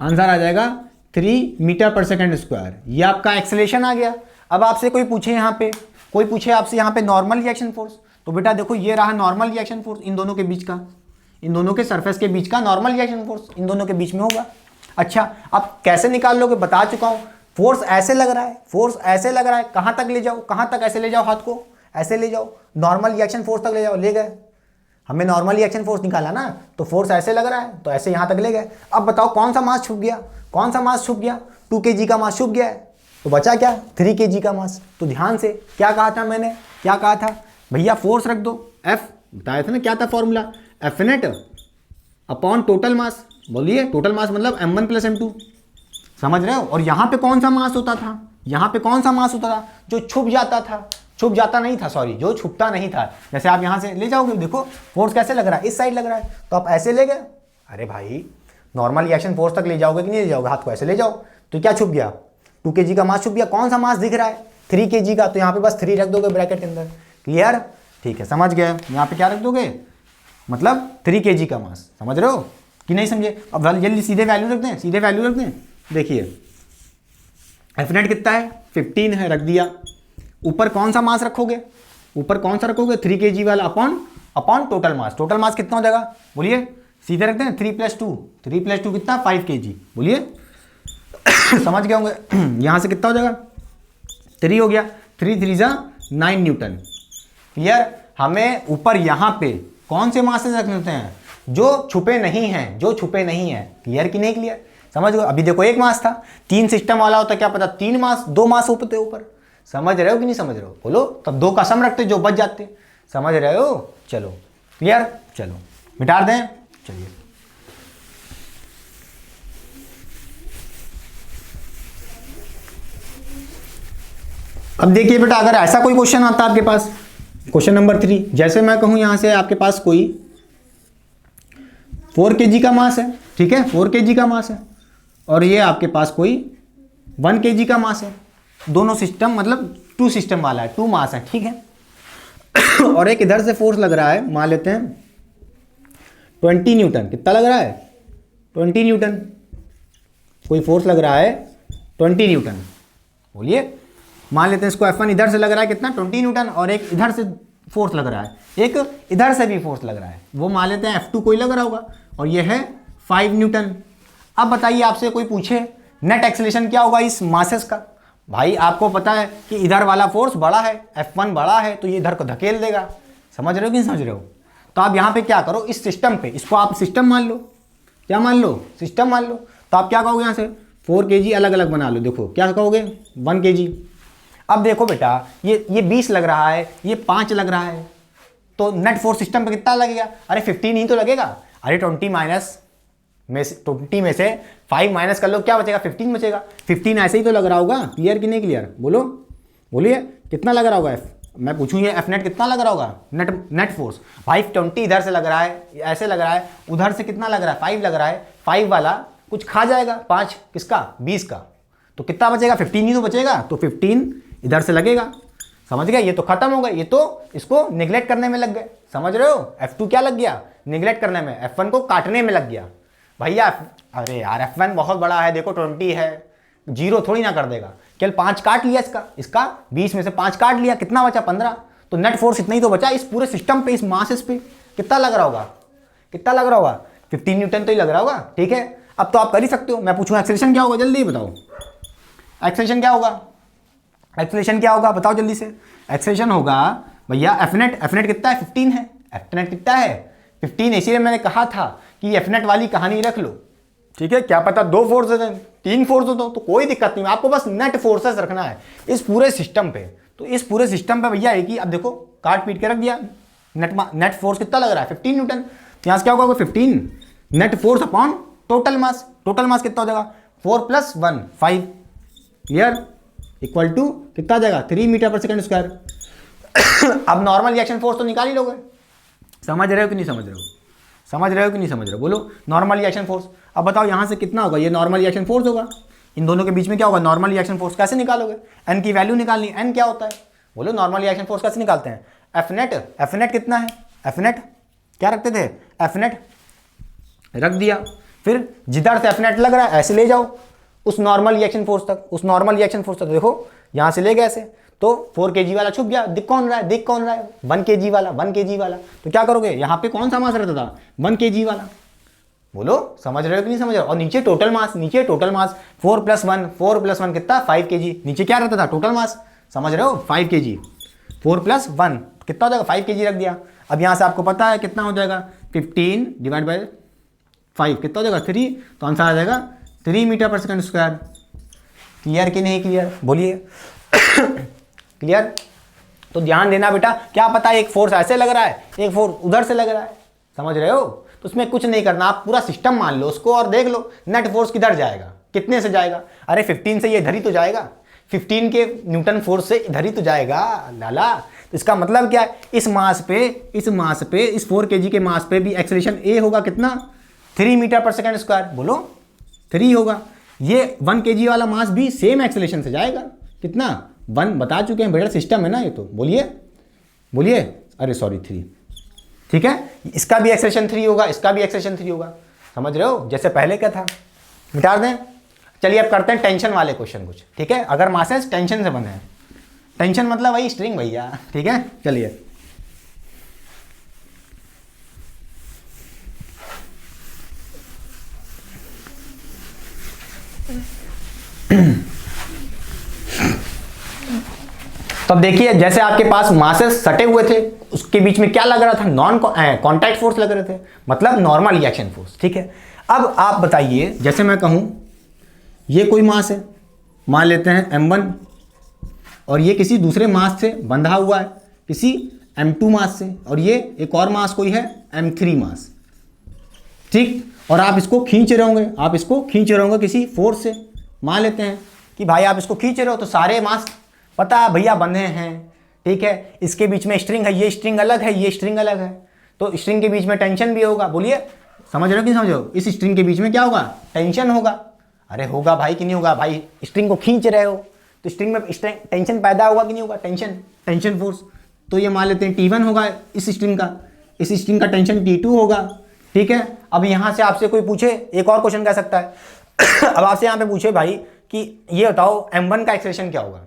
आंसर आ जाएगा 3 मीटर/सेकंड²। ये आपका एक्सेलेरेशन आ गया। अब आपसे कोई पूछे यहाँ पे, कोई पूछे आपसे यहाँ पे नॉर्मल रिएक्शन फोर्स, तो बेटा देखो ये रहा नॉर्मल रिएक्शन फोर्स इन दोनों के बीच का, इन दोनों के सरफेस के बीच का नॉर्मल रिएक्शन फोर्स इन दोनों के बीच में होगा। अच्छा अब कैसे निकाल लोगे, बता चुका हूँ। फोर्स ऐसे लग रहा है, फोर्स ऐसे लग रहा है, कहाँ तक ले जाओ, कहाँ तक ऐसे ले जाओ, हाथ को ऐसे ले जाओ, नॉर्मल रिएक्शन फोर्स तक ले जाओ, ले गए। हमें नॉर्मल रिएक्शन फोर्स निकाला ना, तो फोर्स ऐसे लग रहा है, तो ऐसे यहाँ तक ले गए। अब बताओ कौन सा मास छुप गया, कौन सा मास छुप गया, 2 kg का मास छुप गया है, तो बचा क्या 3 kg का मास। तो ध्यान से क्या कहा था मैंने, क्या कहा था भैया, फोर्स रख दो, एफ बताया था ना, क्या था formula, F net upon total mass. बोलिए टोटल मास मतलब m1 + m2, समझ रहे हो। और यहाँ पे कौन सा मास होता था, यहाँ पे कौन सा मास होता था, जो छुप जाता था, छुप जाता नहीं था, सॉरी जो छुपता नहीं था। जैसे आप यहाँ से ले जाओगे, देखो फोर्स कैसे लग रहा है, इस साइड लग रहा है, तो आप ऐसे ले गए। अरे भाई नॉर्मल रिएक्शन फोर्स तक ले जाओगे कि नहीं ले जाओगे, हाथ को ऐसे ले जाओ, तो क्या छुप गया 2 kg का मास छुप गया। कौन सा मास दिख रहा है 3 kg का, तो यहाँ पे बस 3 रख दोगे ब्रैकेट के अंदर। क्लियर, ठीक है, समझ गए। यहाँ पे क्या रख दोगे, मतलब 3 kg का मास, समझ रहे हो कि नहीं समझे। अब जल्दी सीधे वैल्यू रख दें, सीधे वैल्यू रख दें। देखिए एफ नेट कितना है 15 है, रख दिया। ऊपर कौन सा मास रखोगे, ऊपर कौन सा रखोगे 3 kg वाला अपॉन टोटल मास। टोटल मास कितना हो जाएगा, बोलिए सीधे रखते हैं 3 + 2, 3 + 2 कितना 5 kg। बोलिए समझ गए होंगे। यहाँ से कितना हो जाएगा 3 हो गया, 3 × 3 = 9 न्यूटन। क्लियर, हमें ऊपर यहाँ पे कौन से मासेस रखने होते हैं, जो छुपे नहीं हैं, जो छुपे नहीं हैं। क्लियर कि नहीं क्लियर, समझ गए। अभी देखो एक मास था, 3 सिस्टम वाला होता, क्या पता 3 मास 2 मास होते ऊपर। समझ रहे हो कि नहीं समझ रहे हो, बोलो। तब 2 का सम रखते जो बच जाते, समझ रहे हो। चलो क्लियर, चलो मिटा दें, चलिए। अब देखिए बेटा, अगर ऐसा कोई क्वेश्चन आता है आपके पास, क्वेश्चन नंबर 3, जैसे मैं कहूं यहां से आपके पास कोई 4 kg का मास है, ठीक है 4 kg का मास है, और ये आपके पास कोई 1 kg का मास है। दोनों सिस्टम मतलब 2 सिस्टम वाला है, 2 मास है, ठीक है। और एक इधर से फोर्स लग रहा है, मान लेते हैं 20 न्यूटन। कितना लग रहा है 20 न्यूटन, कोई फोर्स लग रहा है 20 न्यूटन। बोलिए मान लेते हैं इसको F1 इधर से लग रहा है कितना 20 न्यूटन, और एक इधर से फोर्स लग रहा है, एक इधर से भी फोर्स लग रहा है, वो मान लेते हैं F2 कोई लग रहा होगा, और ये है 5 न्यूटन। अब बताइए आपसे कोई पूछे नेट एक्सेलरेशन क्या होगा इस मासेस का। भाई आपको पता है कि इधर वाला फोर्स बड़ा है, F1 बड़ा है, तो ये इधर को धकेल देगा। समझ रहे हो कि नहीं समझ रहे हो। तो आप यहाँ पे क्या करो, इस सिस्टम पे, इसको आप सिस्टम मान लो, क्या मान लो, सिस्टम मान लो। तो आप क्या कहोगे, यहाँ से 4 kg अलग अलग बना लो। देखो क्या कहोगे 1 kg। अब देखो बेटा, ये 20 लग रहा है, ये 5 लग रहा है, तो नेट फोर्स सिस्टम पे कितना लगेगा, अरे 15 ही तो लगेगा। अरे 20 में से 5 माइनस कर लो, क्या बचेगा 15 बचेगा। 15 ऐसे ही तो लग रहा होगा। क्लियर कि नहीं क्लियर, बोलो बोलिए कितना लग रहा होगा एफ, मैं पूछूं ये एफ नेट कितना लग रहा होगा, नेट फोर्स। भाई 20 इधर से लग रहा है, ऐसे लग रहा है, उधर से कितना लग रहा है 5 लग रहा है, 5 वाला कुछ खा जाएगा, 5 किसका 20 का, तो कितना बचेगा 15 ही तो बचेगा। तो 15 इधर से लगेगा, समझ गए। ये तो खत्म हो गए, ये तो इसको निगलेक्ट करने में लग गए, समझ रहे हो। F2 क्या लग गया, निगलेक्ट करने में, F1 को काटने में लग गया भैया। अरे यार F1 बहुत बड़ा है, देखो 20 है, 0 थोड़ी ना कर देगा, केवल 5 काट लिया इसका 20 में से 5 काट लिया, कितना बचा 15। तो नेट फोर्स इतना ही तो बचा इस पूरे सिस्टम पे, इस मासेस पे। कितना लग रहा होगा, कितना लग रहा होगा 15 न्यूटन तो ही लग रहा होगा, ठीक है। अब तो आप कर ही सकते हो। मैं पूछूं एक्सेलरेशन क्या होगा, जल्दी बताओ एक्सेलरेशन क्या होगा, एक्सेलरेशन क्या होगा बताओ जल्दी से। एक्सेलरेशन होगा भैया एफ नेट कितना है 15 है, एफ नेट कितना है 15, इसीलिए मैंने कहा था कि एफ नेट वाली कहानी रख लो, ठीक है। क्या पता 2 फोर्सेस हैं, 3 फोर्स हो तो कोई दिक्कत नहीं, आपको बस नेट फोर्सेस रखना है इस पूरे सिस्टम पे। तो इस पूरे सिस्टम पे भैया एक ही, अब देखो काट पीट के रख दिया, नेट फोर्स कितना लग रहा है 15 न्यूटन। यहाँ से क्या होगा 15 net force upon total mass. Total मास कितना हो जाएगा 4 + 1 5 क्लियर इक्वल टू कितना आ जाएगा 3 मीटर पर सेकंड स्क्वायर। अब नॉर्मल रिएक्शन फोर्स तो निकाल ही लोगे। समझ रहे हो कि नहीं समझ रहे हो? समझ रहे हो कि नहीं समझ रहे हो? बोलो नॉर्मल रिएक्शन फोर्स। अब बताओ यहाँ से कितना होगा, ये नॉर्मल रिएक्शन फोर्स होगा, इन दोनों के बीच में क्या होगा नॉर्मल रिएक्शन फोर्स। कैसे निकालोगे? एन की वैल्यू निकालनी। एन क्या होता है बोलो? नॉर्मल रिएक्शन फोर्स कैसे निकालते हैं? F net. एफ नेट कितना है? एफ नेट क्या रखते थे? एफ नेट रख दिया, फिर जिधर से एफ नेट लग रहा है ऐसे ले जाओ उस नॉर्मल रिएक्शन फोर्स तक। उस नॉर्मल रिएक्शन फोर्स तक देखो यहाँ से ले गए ऐसे, तो 4 kg वाला छुप गया। दिख कौन रहा है? दिख कौन रहा है? 1 kg वाला। 1 kg वाला तो क्या करोगे, यहाँ पे कौन सा मास रहता था? 1 kg वाला। बोलो समझ रहे हो कि नहीं समझ रहे हो? और नीचे टोटल मास, नीचे टोटल मास 4 + 1, 4 + 1 कितना 5 kg। नीचे क्या रहता था? Total mass. समझ रहे हो? 5 kg। 4 + 1 कितना हो जाएगा? 5 kg रख दिया। अब यहाँ से आपको पता है कितना हो जाएगा 15 / 5 कितना हो जाएगा 3, तो आंसर आ जाएगा 3 मीटर पर सेकंड स्क्वायर। क्लियर कि नहीं क्लियर? बोलिए क्लियर? तो ध्यान देना बेटा, क्या पता एक फोर्स ऐसे लग रहा है, एक फोर्स उधर से लग रहा है। समझ रहे हो? तो उसमें कुछ नहीं करना, आप पूरा सिस्टम मान लो उसको और देख लो नेट फोर्स किधर जाएगा, कितने से जाएगा। अरे 15 से ये इधर ही तो जाएगा, 15 के न्यूटन फोर्स से इधर ही तो जाएगा लाला। तो इसका मतलब क्या है, इस मास पे इस 4 kg के मास पे भी एक्सेलरेशन ए होगा कितना 3 मीटर पर सेकंड स्क्वायर। बोलो 3 होगा। ये 1 kg वाला मास भी सेम एक्सेलरेशन से जाएगा कितना 1, बता चुके हैं बेटा, सिस्टम है ना ये तो। बोलिए बोलिए, अरे सॉरी 3, ठीक है। इसका भी एक्सेलरेशन 3 होगा, इसका भी एक्सेलरेशन 3 होगा। समझ रहे हो? जैसे पहले क्या था, मिटा दें। चलिए अब करते हैं टेंशन वाले क्वेश्चन कुछ, ठीक है। अगर मासेस टेंशन से बने हैं, टेंशन मतलब वही स्ट्रिंग भैया, ठीक है। चलिए तो अब देखिए, जैसे आपके पास मासेस सटे हुए थे, उसके बीच में क्या लग रहा था, नॉन कॉन्टैक्ट फोर्स लग रहे थे, मतलब नॉर्मल रिएक्शन फोर्स, ठीक है। अब आप बताइए, जैसे मैं कहूं ये कोई मास है, मान लेते हैं m1, और ये किसी दूसरे मास से बंधा हुआ है, किसी m2 मास से, और ये एक और मास कोई है m3 मास, ठीक। और आप इसको खींच रहे होंगे, आप इसको खींच रहे होंगे किसी फोर्स से। मान लेते हैं कि भाई आप इसको खींच रहे हो, तो सारे मास पता है भैया बंधे हैं, ठीक है। इसके बीच में स्ट्रिंग है, ये स्ट्रिंग अलग है, ये स्ट्रिंग अलग है, तो स्ट्रिंग के बीच में टेंशन भी होगा। बोलिए समझ रहे हो कि समझ रहे हो? इस स्ट्रिंग के बीच में क्या होगा, टेंशन होगा। अरे होगा भाई कि नहीं होगा? भाई स्ट्रिंग को खींच रहे हो तो स्ट्रिंग में टेंशन पैदा होगा कि नहीं होगा? Tension force. तो ये मान लेते हैं T1 होगा इस स्ट्रिंग का, इस स्ट्रिंग का टेंशन T2 होगा, ठीक है। अब यहाँ से आपसे कोई पूछे, एक और क्वेश्चन कह सकता है अब आपसे यहाँ पे पूछे भाई कि ये बताओ m1 का एक्सेलरेशन क्या होगा।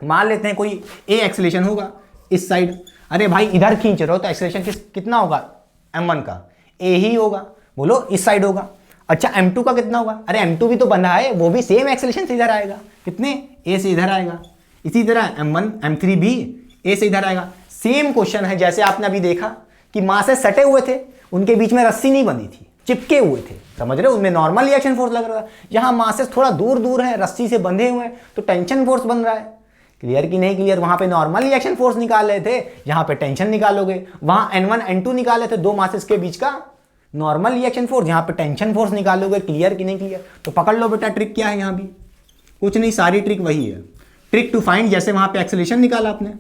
मान लेते हैं कोई ए एक्सेलरेशन होगा इस साइड। अरे भाई इधर खींच रहे हो तो एक्सेलरेशन कितना होगा m1 का? ए ही होगा। बोलो इस साइड होगा। अच्छा m2 का कितना होगा? अरे m2 भी तो बंधा है, वो भी सेम एक्सेलरेशन से इधर आएगा, कितने ए से इधर आएगा। इसी तरह m1 m3 भी ए से इधर आएगा। सेम क्वेश्चन है, जैसे आपने अभी देखा कि मासेस सटे हुए थे, उनके बीच में रस्सी नहीं बंधी थी, चिपके हुए थे। समझ रहे हो? उनमें नॉर्मल रिएक्शन फोर्स लग रहा है। यहाँ मासेस थोड़ा दूर दूर है, रस्सी से बंधे हुए हैं, तो टेंशन फोर्स बन रहा है। क्लियर कि नहीं क्लियर? वहां पे नॉर्मल रिएक्शन फोर्स निकाल रहे थे, यहाँ पे टेंशन निकालोगे। वहां n1 n2 निकाले थे, दो मासेस के बीच का नॉर्मल रिएक्शन फोर्स, यहाँ पे टेंशन फोर्स निकालोगे। क्लियर कि नहीं क्लियर? तो पकड़ लो बेटा, ट्रिक क्या है यहाँ भी, कुछ नहीं, सारी ट्रिक वही है। ट्रिक टू फाइंड, जैसे वहां पे एक्सेलरेशन निकाला आपने,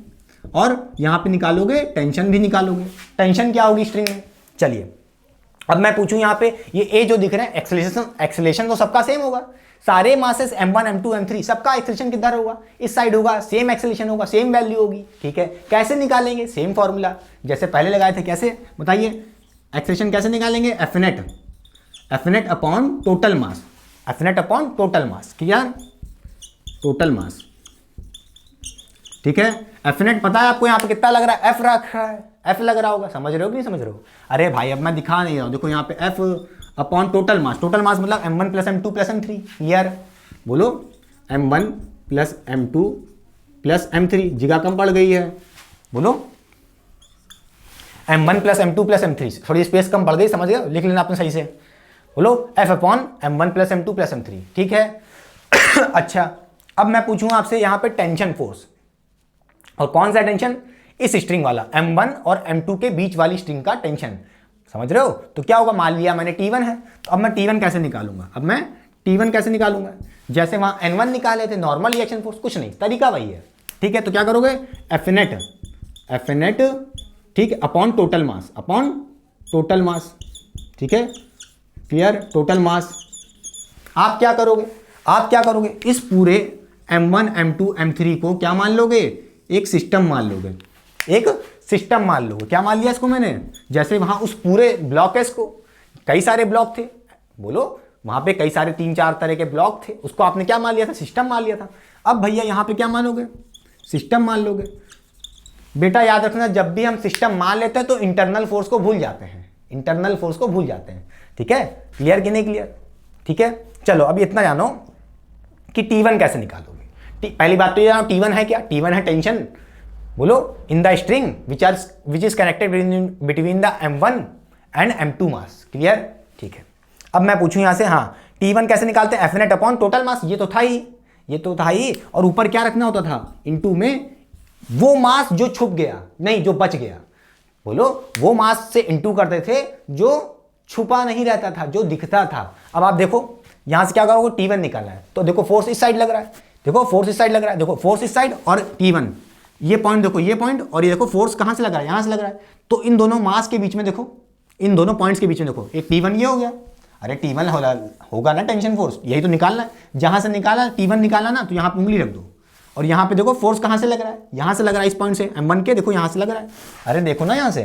और यहाँ पे निकालोगे टेंशन भी निकालोगे। टेंशन क्या होगी स्ट्रिंग में? चलिए अब मैं पूछूं यहाँ पे, ये ए जो दिख रहे हैं एक्सेलरेशन तो सबका सेम होगा। सारे मासेस m1 m2 m3 सबका एक्सेलरेशन किधर होगा? इस साइड होगा, सेम एक्सेलरेशन होगा, सेम वैल्यू होगी, ठीक है। कैसे निकालेंगे? सेम फॉर्मूला जैसे पहले लगाए थे। कैसे बताइए? एक्सेलरेशन कैसे निकालेंगे? F net upon total mass, F net upon total mass, क्या? टोटल मास, ठीक है। एफ नेट पता है आपको यहाँ पे कितना लग रहा है? एफ रख रहा है, एफ लग रहा होगा। समझ रहे हो कि नहीं समझ रहे हो? अरे भाई अब मैं दिखा नहीं रहा हूँ, देखो यहाँ पे F upon total mass, total mass मतलब m1 + m2 + m3। क्लियर? बोलो m1 + m2 + m3, जगह कम पड़ गई है। बोलो m1 + m2 + m3, थोड़ी स्पेस कम पड़ गई, समझ गए? लिख लेना आपने सही से। बोलो f upon m1 + m2 + m3, ठीक है। अच्छा अब मैं पूछूंगा आपसे यहाँ पे टेंशन फोर्स, और कौन सा टेंशन? इस स्ट्रिंग वाला, m1 और m2 के बीच वाली स्ट्रिंग का टेंशन। समझ रहे हो? तो क्या होगा, मान लिया मैंने T1 है, तो अब मैं T1 कैसे निकालूंगा, अब मैं T1 कैसे निकालूंगा, जैसे वहां N1 निकाले थे नॉर्मल रिएक्शन फोर्स, कुछ नहीं, तरीका वही है, ठीक है। तो क्या करोगे, F नेट ठीक है, अपॉन टोटल मास, अपॉन टोटल मास, ठीक है, क्लियर, टोटल मास। आप क्या करोगे, इस पूरे M1 M2 M3 को क्या मान लोगे, एक सिस्टम मान लोगे, एक सिस्टम मान लोगे। क्या मान लिया इसको मैंने, जैसे वहां उस पूरे ब्लॉक है, इसको कई सारे ब्लॉक थे, बोलो वहां पे कई सारे 3-4 तरह के ब्लॉक थे, उसको आपने क्या मान लिया था, सिस्टम मान लिया था। अब भैया यहां पे क्या मानोगे, सिस्टम मान लोगे। बेटा याद रखना, जब भी हम सिस्टम मान लेते हैं तो इंटरनल फोर्स को भूल जाते हैं, इंटरनल फोर्स को भूल जाते हैं, ठीक है, क्लियर कि नहीं क्लियर, ठीक है। चलो अब इतना जानो कि T1 कैसे निकालोगे। पहली बात तो ये जानो T1 है क्या, T1 है टेंशन, बोलो in the string which is connected between the M1 and M2 mass, clear, ठीक है। अब मैं पूछूं यहां से, हाँ T1 कैसे निकालते हैं, F नेट अपॉन टोटल मास, ये तो था ही, और ऊपर क्या रखना होता था, इनटू में वो मास जो छुप गया, नहीं जो बच गया, बोलो वो मास से इनटू करते थे जो छुपा नहीं रहता था, जो दिखता था। अब आप देखो यहां से क्या करोगे, T1 निकालना है, तो देखो फोर्स इस साइड लग रहा है, देखो फोर्स इस साइड लग रहा है, देखो फोर्स इस साइड और T1, ये पॉइंट देखो, ये पॉइंट, और ये देखो फोर्स कहां से लग रहा है, यहां से लग रहा है। तो इन दोनों मास के बीच में देखो, इन दोनों पॉइंट्स के बीच में देखो, एक T1 ये हो गया, अरे T1 होगा ना टेंशन फोर्स, यही तो निकालना है, जहां से निकाला T1 निकाला ना, तो यहां पे उंगली रख दो, और यहां पे देखो फोर्स कहां से लग रहा है, यहां से लग रहा है, इस पॉइंट से M1 के, देखो यहां से लग रहा है, अरे देखो ना यहां से,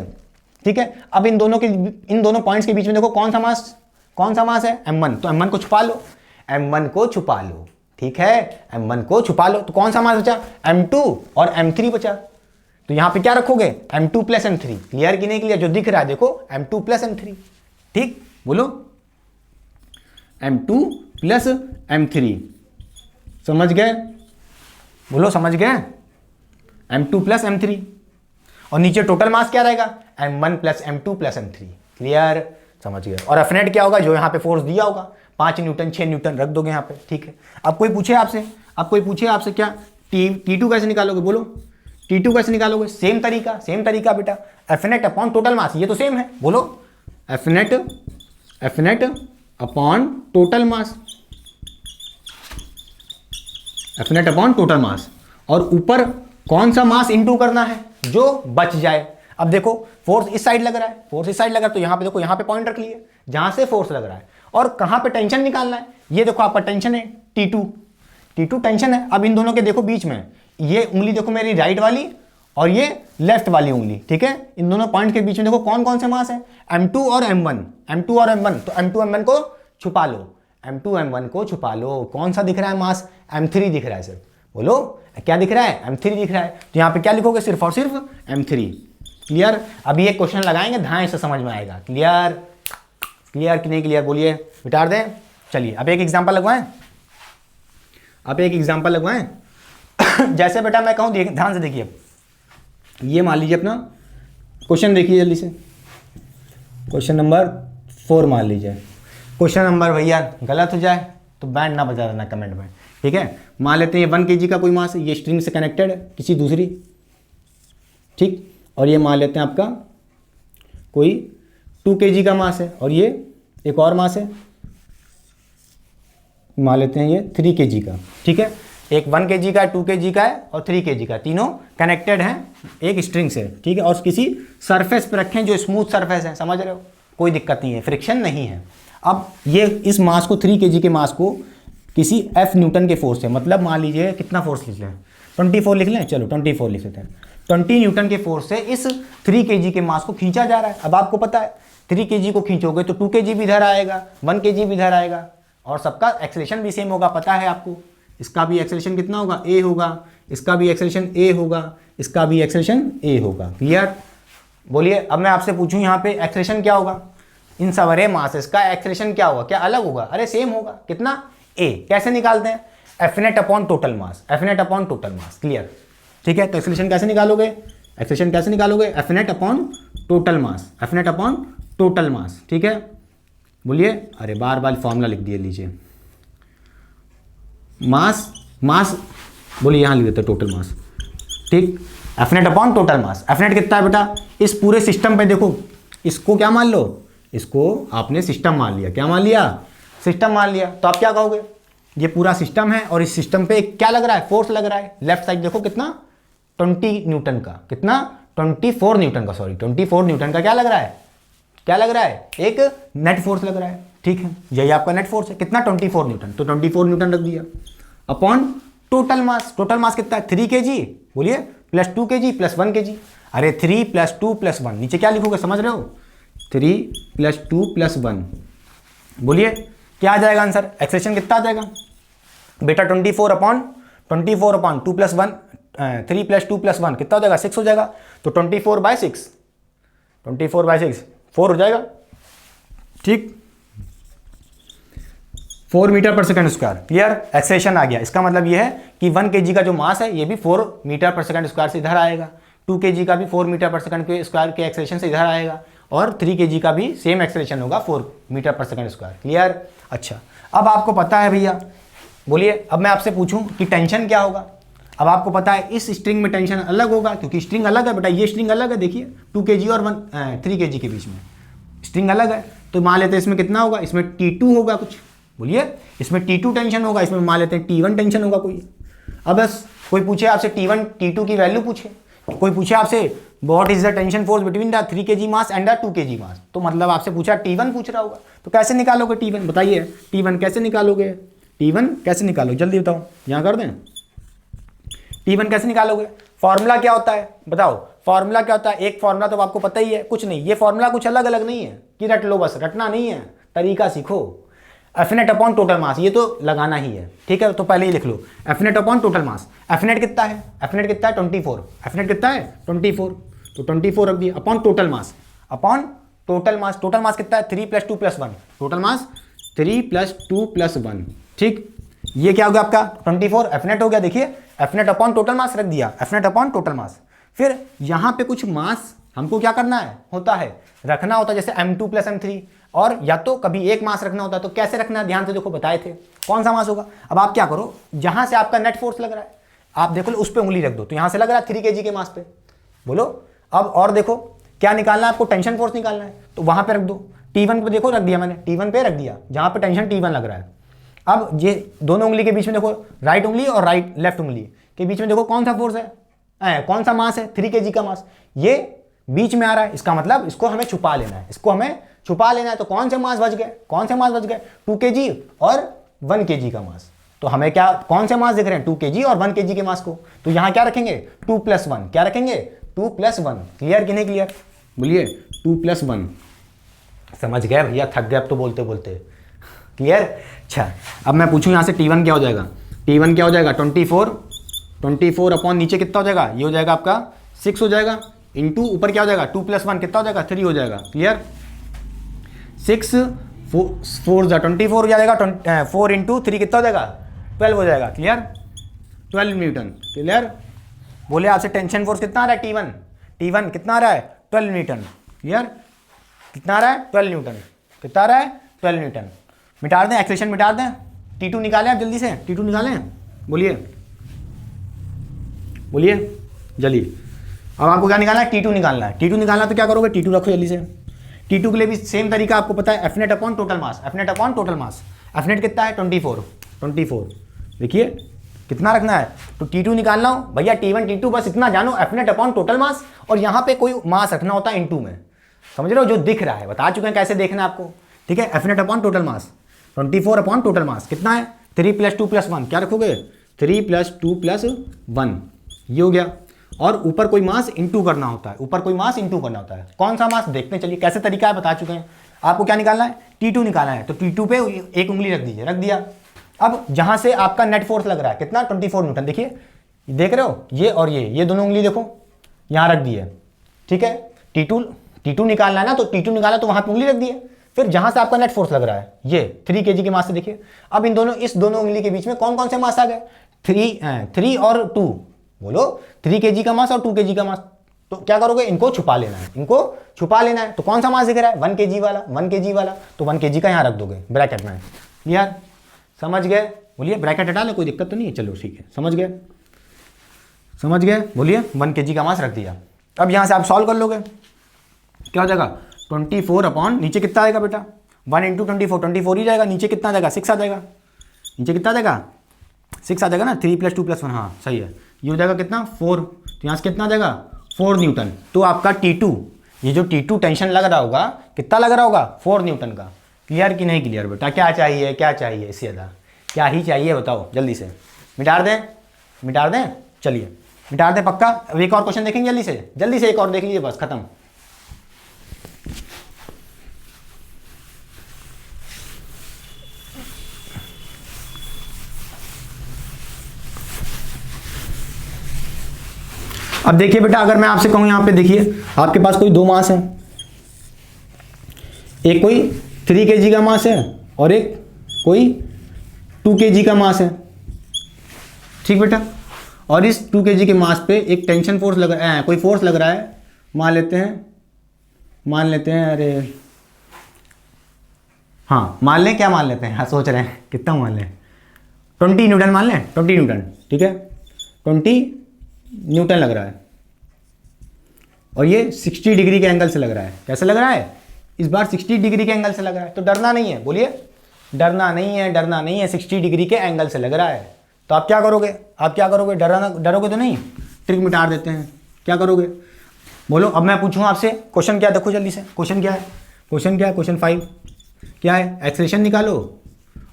ठीक है। अब इन दोनों पॉइंट्स के बीच में देखो कौन सा मास है, M1, तो M1 को छुपा लो, M1 को छुपा लो, ठीक है, M1 को छुपा लो, तो कौन सा मास बचा, M2 और M3 बचा। तो यहां पे क्या रखोगे, M2 प्लस M3, क्लियर कि नहीं क्लियर, जो दिख रहा है देखो M2 प्लस M3, ठीक, बोलो M2 प्लस M3, समझ गए, बोलो समझ गए, M2 प्लस M3, और नीचे टोटल मास क्या रहेगा, M1 plus M2 plus M3, clear, समझ गए। और F नेट क्या होगा, जो यहाँ पे फोर्स दिया होगा 5 न्यूटन 6 न्यूटन रख दोगे यहाँ पे, ठीक है। अब कोई पूछे आपसे क्या T2 कैसे निकालोगे, बोलो T2 कैसे निकालोगे, सेम तरीका बेटा, F नेट अपॉन टोटल मास, ये तो सेम है, बोलो F नेट अपॉन टोटल मास, F नेट अपॉन टोटल मास, और ऊपर कौन सा मास इनटू करना है, जो बच जाए। अब देखो फोर्स इस साइड लग रहा है, तो यहां पे देखो, यहां पे पॉइंट रख लिए जहां से फोर्स लग रहा है, और कहां पे टेंशन निकालना है, ये देखो आपका टेंशन है T2 टेंशन है। अब इन दोनों के देखो बीच में, ये उंगली देखो मेरी राइट वाली और ये लेफ्ट वाली उंगली, ठीक है, इन दोनों पॉइंट के बीच में देखो कौन से मास है, M2 और M1, तो M2 M1 को छुपा लो, कौन सा दिख रहा है मास, M3 दिख रहा है सिर्फ, बोलो क्या दिख रहा है, M3 दिख रहा है, तो यहां पे क्या लिखोगे, सिर्फ और सिर्फ M3, क्लियर। अभी एक क्वेश्चन लगाएंगे, ध्यान से समझ में आएगा, क्लियर कि नहीं क्लियर, बोलिए, मिटार दें। चलिए अब एक एग्जांपल लगवाएं, जैसे बेटा मैं कहूं, ध्यान से देखिए, ये मान लीजिए अपना क्वेश्चन देखिए जल्दी से, क्वेश्चन नंबर 4 मान लीजिए, क्वेश्चन नंबर भैया गलत हो जाए तो बैंड ना बजा देना कमेंट में, ठीक है। मान लेते हैं ये 1 kg का कोई मास है, ये स्ट्रिंग से कनेक्टेड है किसी दूसरी, ठीक, और ये मान लेते हैं आपका कोई 2 kg का मास है, और ये एक और मास है, मान लेते हैं ये 3 kg का, ठीक है। एक 1 kg का, 2 kg का है और 3 kg का, तीनों कनेक्टेड हैं एक स्ट्रिंग से, ठीक है, और किसी सरफेस पर रखें जो स्मूथ सरफेस है, समझ रहे हो, कोई दिक्कत नहीं है, फ्रिक्शन नहीं है। अब ये इस मास को, 3 kg के मास को किसी F न्यूटन के फोर्स से, मतलब मान लीजिए कितना फोर्स लिख लें, 24 लिख लें, चलो 24 लिख लेते हैं, 20 न्यूटन के फोर्स से इस 3 kg के मास को खींचा जा रहा है। अब आपको पता है 3 kg को खींचोगे तो 2 kg भी इधर आएगा, 1 kg भी इधर आएगा, और सबका एक्सेलेरेशन भी सेम होगा, पता है आपको, इसका भी एक्सेलेरेशन कितना होगा, a होगा, इसका भी एक्सेलेरेशन a होगा, इसका भी एक्सेलेरेशन a होगा, क्लियर। बोलिए अब मैं आपसे पूछूं यहाँ पे एक्सेलेरेशन क्या होगा, इन सवरे मासेस का एक्सेलेरेशन क्या होगा, क्या अलग होगा, अरे सेम होगा, कितना, a। कैसे निकालते हैं, F नेट अपॉन टोटल मास, क्लियर, ठीक है। तो एक्सेलेरेशन कैसे निकालोगे, F नेट अपॉन टोटल मास, ठीक है। बोलिए, अरे बार फॉर्मूला लिख दिए, लीजिए मास बोलिए, यहां लिख देते टोटल मास, ठीक, F नेट अपॉन टोटल मास। F नेट कितना है बेटा, इस पूरे सिस्टम पे देखो, इसको क्या मान लो, इसको आपने सिस्टम मान लिया। क्या मान लिया? सिस्टम मान लिया। तो आप क्या कहोगे, ये पूरा सिस्टम है और इस सिस्टम पे क्या लग रहा है? फोर्स लग रहा है। लेफ्ट साइड देखो कितना, 20 न्यूटन का, कितना 24 न्यूटन का, सॉरी 24 न्यूटन का क्या लग रहा है? क्या लग रहा है? एक नेट फोर्स लग रहा है। ठीक है, यही आपका नेट फोर्स है। कितना? 24 न्यूटन। तो 24 न्यूटन रख दिया अपॉन टोटल मास। टोटल मास कितना है? 3 kg, बोलिए, प्लस 2 kg प्लस 1 kg। अरे 3 + 2 + 1, नीचे क्या लिखोगे समझ रहे हो? 3 + 2 + 1, बोलिए क्या आ जाएगा आंसर? एक्सेलेरेशन कितना आ जाएगा बेटा? 24 अपॉन 2 + 1, 3 + 2 + 1 कितना हो जाएगा? 6 हो जाएगा। तो 24/6, 24/6 4 हो जाएगा। ठीक, 4 मीटर पर सेकंड स्क्वायर। क्लियर? एक्सेलेरेशन आ गया। इसका मतलब ये है कि 1 kg का जो मास है ये भी 4 मीटर पर सेकंड स्क्वायर से इधर आएगा, 2 kg का भी 4 मीटर पर सेकंड के स्क्वायर के एक्सेलेरेशन से इधर आएगा, और 3 kg का भी सेम एक्सेलेरेशन होगा 4 मीटर पर सेकंड स्क्वायर। क्लियर? अच्छा, अब आपको पता है भैया, बोलिए, अब मैं आपसे पूछूं कि टेंशन क्या होगा। अब आपको पता है इस स्ट्रिंग में टेंशन अलग होगा, क्योंकि स्ट्रिंग अलग है बेटा, ये स्ट्रिंग अलग है। देखिए 2 kg और 3 kg के बीच में स्ट्रिंग अलग है। तो मान लेते हैं इसमें कितना होगा? इसमें T2 होगा कुछ, बोलिए, इसमें T2 टेंशन होगा, इसमें मान लेते हैं T1 टेंशन होगा कोई। अब बस कोई पूछे आपसे T1 T2 की वैल्यू पूछे, कोई पूछे आपसे what is the tension force between the 3 kg mass and the 2 kg मास, तो मतलब आपसे पूछा T1 पूछ रहा होगा। तो कैसे निकालोगे T1? बताइए, T1 कैसे निकालोगे? T1 कैसे निकालोगे? जल्दी बताओ, यहाँ कर दें। T1 कैसे निकालोगे? फॉर्मूला क्या होता है बताओ? फॉर्मूला क्या होता है? एक फॉर्मूला तो आपको पता ही है, कुछ नहीं, ये फॉर्मूला कुछ अलग अलग नहीं है कि रट लो, बस रटना नहीं है, तरीका सीखो। एफ नेट अपॉन टोटल मास, ये तो लगाना ही है। ठीक है, तो पहले ही लिख लो, F net upon total mass. F net कितना है? एफ नेट कितना है? 24। एफ नेट कितना है? 24। तो 24 रख दिया अपॉन टोटल मास, अपॉन टोटल मास। टोटल मास कितना है? 3 + 2 + 1। Total mass 3 + 2 + 1। ठीक, ये क्या हो गया आपका? 24 एफ नेट हो गया। देखिए एफ नेट अपॉन टोटल मास रख दिया, एफ नेट अपॉन टोटल मास। फिर यहाँ पे कुछ मास हमको क्या करना है, होता है रखना होता है, जैसे m2 + m3, और या तो कभी एक मास रखना होता है। तो कैसे रखना है? ध्यान से देखो, बताए थे कौन सा मास होगा। अब आप क्या करो, जहां से आपका नेट फोर्स लग रहा है आप देखो उस पर उंगली रख दो। तो यहां से लग रहा है 3 kg के मास पे, बोलो। अब और देखो क्या निकालना है आपको? टेंशन फोर्स निकालना है, तो वहां पे रख दो। T1 पे देखो, रख दिया मैंने, T1 पे रख दिया जहां पे टेंशन T1 लग रहा है। अब ये दोनों उंगली के बीच में देखो, राइट उंगली और लेफ्ट उंगली के बीच में देखो कौन सा फोर्स है, कौन सा मास है? 3 kg का मास, ये बीच में आ रहा है। इसका मतलब इसको हमें छुपा लेना है, इसको हमें छुपा लेना है। तो कौन से मास बच गए? कौन से मास बच गए? 2 kg और 1 kg का मास। तो हमें क्या, कौन से मास दिख रहे हैं? 2 kg और 1 kg के मास को। तो यहां क्या रखेंगे? 2 + 1। क्या रखेंगे? 2 + 1। क्लियर कि नहीं क्लियर? बोलिए, 2 + 1। समझ गए भैया? थक गए अब तो बोलते बोलते। क्लियर? अच्छा, अब मैं पूछूं यहां से T1 क्या हो जाएगा? T1 क्या हो जाएगा? 24 अपॉन नीचे कितना हो जाएगा? ये हो जाएगा आपका 6 हो जाएगा, इंटू ऊपर क्या हो जाएगा? 2 + 1 कितना हो जाएगा? 3 हो जाएगा। क्लियर? 6 4 24 हो जाएगा, 4 × 3 कितना हो जाएगा? 12 हो जाएगा। क्लियर? 12 न्यूटन। क्लियर? बोले आपसे टेंशन फोर्स कितना आ रहा है? T1 कितना आ रहा है? 12 न्यूटन। क्लियर? कितना आ रहा है? 12 न्यूटन। कितना आ रहा है? 12 न्यूटन। मिटा दें, एक्सेलेरेशन मिटा दें। T2 निकालें आप जल्दी से, T2 निकालें। बोलिए बोलिए जल्दी। अब आपको क्या निकालना है? T2 निकालना है। T2 निकालना तो क्या करोगे? T2 रखो जल्दी से। T2 के लिए भी सेम तरीका आपको पता है, F net upon total mass. F net upon total mass, F net कितना है? 24। देखिए कितना रखना है, तो T2 निकालना हो भैया, T1 T2 बस इतना जानो, एफ नेट अपॉन टोटल मास, और यहाँ पे कोई मास रखना होता है इनटू में। समझ रहे हो? जो दिख रहा है, बता चुके हैं कैसे देखना है आपको। ठीक है, एफ नेट अपॉन टोटल मास 24 अपॉन टोटल मास कितना है? 3 + 2 + 1। क्या रखोगे? 3 + 2 + 1, ये हो गया। और ऊपर कोई मास इंटू करना होता है, ऊपर कोई मास इंटू करना होता है। कौन सा मास देखते चलिए, कैसे तरीका है बता चुके हैं। आपको क्या निकालना है? T2 निकालना है। तो T2 पे एक उंगली रख दीजिए, रख दिया। अब जहां से आपका नेट फोर्स लग रहा है कितना? 24 न्यूटन। देखिए देख रहे हो, ये और ये दोनों उंगली देखो यहां रख दी है। ठीक है, T2 निकालना है ना, तो T2 निकाला तो वहां पे उंगली रख दी है। फिर जहां से आपका नेट फोर्स लग रहा है ये 3 kg के मास से, देखिए अब इस दोनों उंगली के बीच में कौन कौन से मास आ गए? 3 और 2, बोलो 3 kg का मास और 2 kg का मास। तो क्या करोगे? इनको छुपा लेना है, इनको छुपा लेना है। तो कौन सा मास दिख रहा है? 1 kg वाला, 1 kg वाला। तो 1 kg का यहाँ रख दोगे ब्रैकेट में। क्लियर? समझ गए? बोलिए, ब्रैकेट हटा ले, कोई दिक्कत तो नहीं है। चलो ठीक है, समझ गए? समझ गए? बोलिए, 1 kg का मास रख दिया। अब यहाँ से आप सॉल्व कर लोगे, क्या हो जाएगा? 24 अपॉन नीचे कितना आएगा बेटा, 1 इंटू 24, 24 ही जाएगा, नीचे कितना आ जाएगा, 6 आ जाएगा, नीचे कितना आ जाएगा, 6 आ जाएगा ना, 3 + 2 + 1, हाँ सही है। ये हो जाएगा कितना 4, तो यहाँ से कितना आ जाएगा 4 न्यूटन। तो आपका T2, ये जो T2 टेंशन लग रहा होगा, कितना लग रहा होगा 4 न्यूटन का। क्लियर कि नहीं क्लियर बेटा, क्या चाहिए, क्या चाहिए, इससे ज़्यादा क्या ही चाहिए बताओ जल्दी से। मिटा दें, मिटा दें, चलिए मिटा दें पक्का। अब एक और क्वेश्चन देखेंगे जल्दी से, जल्दी से एक और देख लीजिए बस, खत्म। अब देखिए बेटा, अगर मैं आपसे कहूं, यहां पे देखिए आपके पास कोई दो मास है, एक कोई 3 kg का मास है और एक कोई 2 kg का मास है, ठीक बेटा। और इस 2 kg के मास पे एक टेंशन फोर्स लग रहा है, कोई फोर्स लग रहा है, मान लेते हैं अरे हाँ मान लें, क्या मान लेते हैं, हाँ सोच रहे हैं कितना मान लें, 20 न्यूटन मान लें, 20 न्यूटन, ठीक है, 20 न्यूटन लग रहा है और ये 60 डिग्री के एंगल से लग रहा है। कैसे लग रहा है, इस बार 60 डिग्री के एंगल से लग रहा है। तो डरना नहीं है, बोलिए डरना नहीं है, डरना नहीं है, 60 डिग्री के एंगल से लग रहा है। तो आप क्या करोगे, आप क्या करोगे, डरोगे तो नहीं, ट्रिक मिटा देते हैं, क्या करोगे बोलो। अब मैं पूछूँ आपसे क्वेश्चन क्या, देखो जल्दी से क्वेश्चन क्या है, क्वेश्चन क्या है, क्वेश्चन 5 क्या है, एक्सेलरेशन निकालो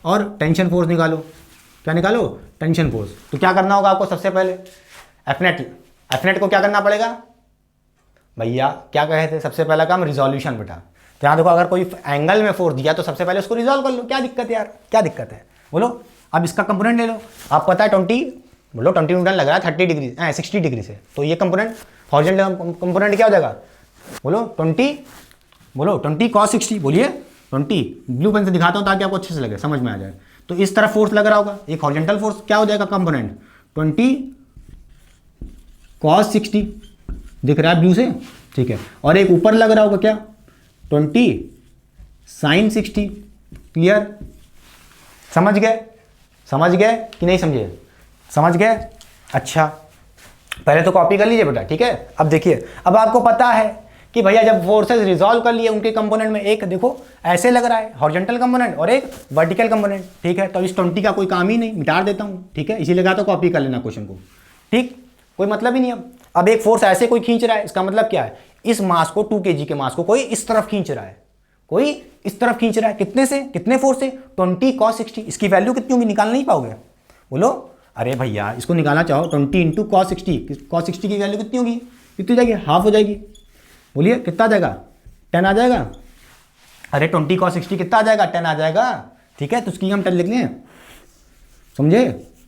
और टेंशन फोर्स निकालो। क्या निकालो, टेंशन फोर्स। तो क्या करना होगा आपको, सबसे पहले एफनेट को क्या करना पड़ेगा भैया, क्या कहे थे, सबसे पहला काम रिजोल्यूशन बेटा। तो यहाँ देखो, अगर कोई एंगल में फोर्स दिया तो सबसे पहले उसको रिजॉल्व कर लो, क्या दिक्कत है यार, क्या दिक्कत है बोलो। अब इसका कंपोनेंट ले लो, आप पता है 20 बोलो 20 न्यूटन लग रहा है 30 डिग्री 60 डिग्री से, तो ये कंपोनेंट हॉरिजॉन्टल कंपोनेंट क्या हो जाएगा, बोलो 20 cos 60, बोलिए 20, ब्लू पेन से दिखाता हूँ ताकि आपको अच्छे से लगे, समझ में आ जाए। तो इस तरफ फोर्स लग रहा होगा, एक हॉरिजॉन्टल फोर्स क्या हो जाएगा कंपोनेंट 20 cos 60 दिख रहा है ब्लू से, ठीक है, और एक ऊपर लग रहा होगा क्या 20 sin 60। क्लियर, समझ गए कि नहीं समझे, समझ गए। अच्छा पहले तो कॉपी कर लीजिए बेटा, ठीक है। अब देखिए, अब आपको पता है कि भैया जब फोर्सेस रिजॉल्व कर लिए उनके कंपोनेंट में, एक देखो ऐसे लग रहा है हॉरिजॉन्टल कंपोनेंट और एक वर्टिकल कंपोनेंट, ठीक है। तो इस 20 का कोई काम ही नहीं, मिटा देता हूँ, ठीक है, इसीलिए कहा तो कॉपी कर लेना क्वेश्चन को, ठीक, कोई मतलब ही नहीं। अब एक फोर्स ऐसे कोई खींच रहा है, इसका मतलब क्या है, इस मास को 2 kg के मास को कोई इस तरफ खींच रहा है, कोई इस तरफ खींच रहा है, कितने से, कितने फोर्स से 20 cos 60। इसकी वैल्यू कितनी होगी, निकाल नहीं पाओगे बोलो, अरे भैया इसको निकालना चाहो 20 इंटू cos 60, cos 60 की वैल्यू कितनी होगी, कितनी हो जाएगी, हाफ हो जाएगी, बोलिए कितना आ जाएगा, 10 आ जाएगा। अरे 20 cos 60 कितना आ जाएगा, 10 आ जाएगा, ठीक है। तो उसकी हम 10 लिख लें, समझे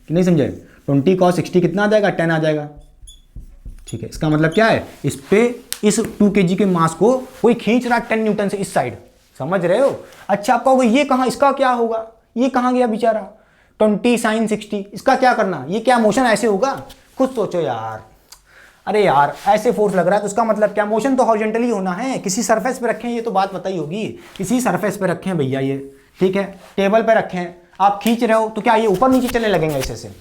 कि नहीं समझे, 20 cos 60 कितना आ जाएगा, 10 आ जाएगा, ठीक है। इसका मतलब क्या है, इस पे इस 2 kg के मास को कोई खींच रहा है 10 न्यूटन से इस साइड, समझ रहे हो। अच्छा आप कहोगे ये कहाँ, इसका क्या होगा, ये कहाँ गया बेचारा 20 sin 60, इसका क्या करना, ये क्या मोशन ऐसे होगा, खुद सोचो यार। अरे यार ऐसे फोर्स लग रहा है तो उसका मतलब क्या, मोशन तो हॉरिजॉन्टली होना है, किसी सरफेस पे रखें, ये तो बात पता ही होगी, किसी सरफेस पे रखें भैया ये, ठीक है, टेबल पे रखें, आप खींच रहे हो तो क्या ये ऊपर नीचे चलने लगेंगे ऐसे से,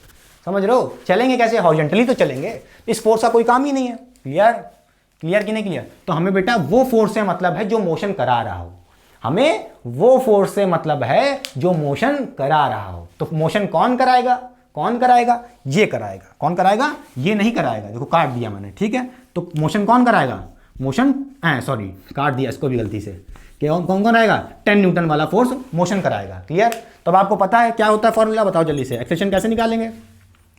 समझ रहे हो, चलेंगे कैसे, हॉरिजॉन्टली तो चलेंगे, इस फोर्स का कोई काम ही नहीं है। क्लियर, क्लियर कि नहीं क्लियर। तो हमें बेटा वो फोर्स से मतलब है जो मोशन करा रहा हो, हमें वो फोर्स से मतलब है जो मोशन करा रहा हो। तो मोशन कौन कराएगा, कौन कराएगा, ये कराएगा, कौन कराएगा, ये नहीं कराएगा, देखो काट दिया मैंने, ठीक है। तो मोशन कौन कराएगा, मोशन सॉरी काट दिया इसको भी गलती से, कि कौन कौन आएगा, 10 न्यूटन वाला फोर्स मोशन कराएगा। क्लियर, तो अब आपको पता है क्या होता है फॉर्मूला, बताओ जल्दी से, एक्सेलरेशन कैसे निकालेंगे,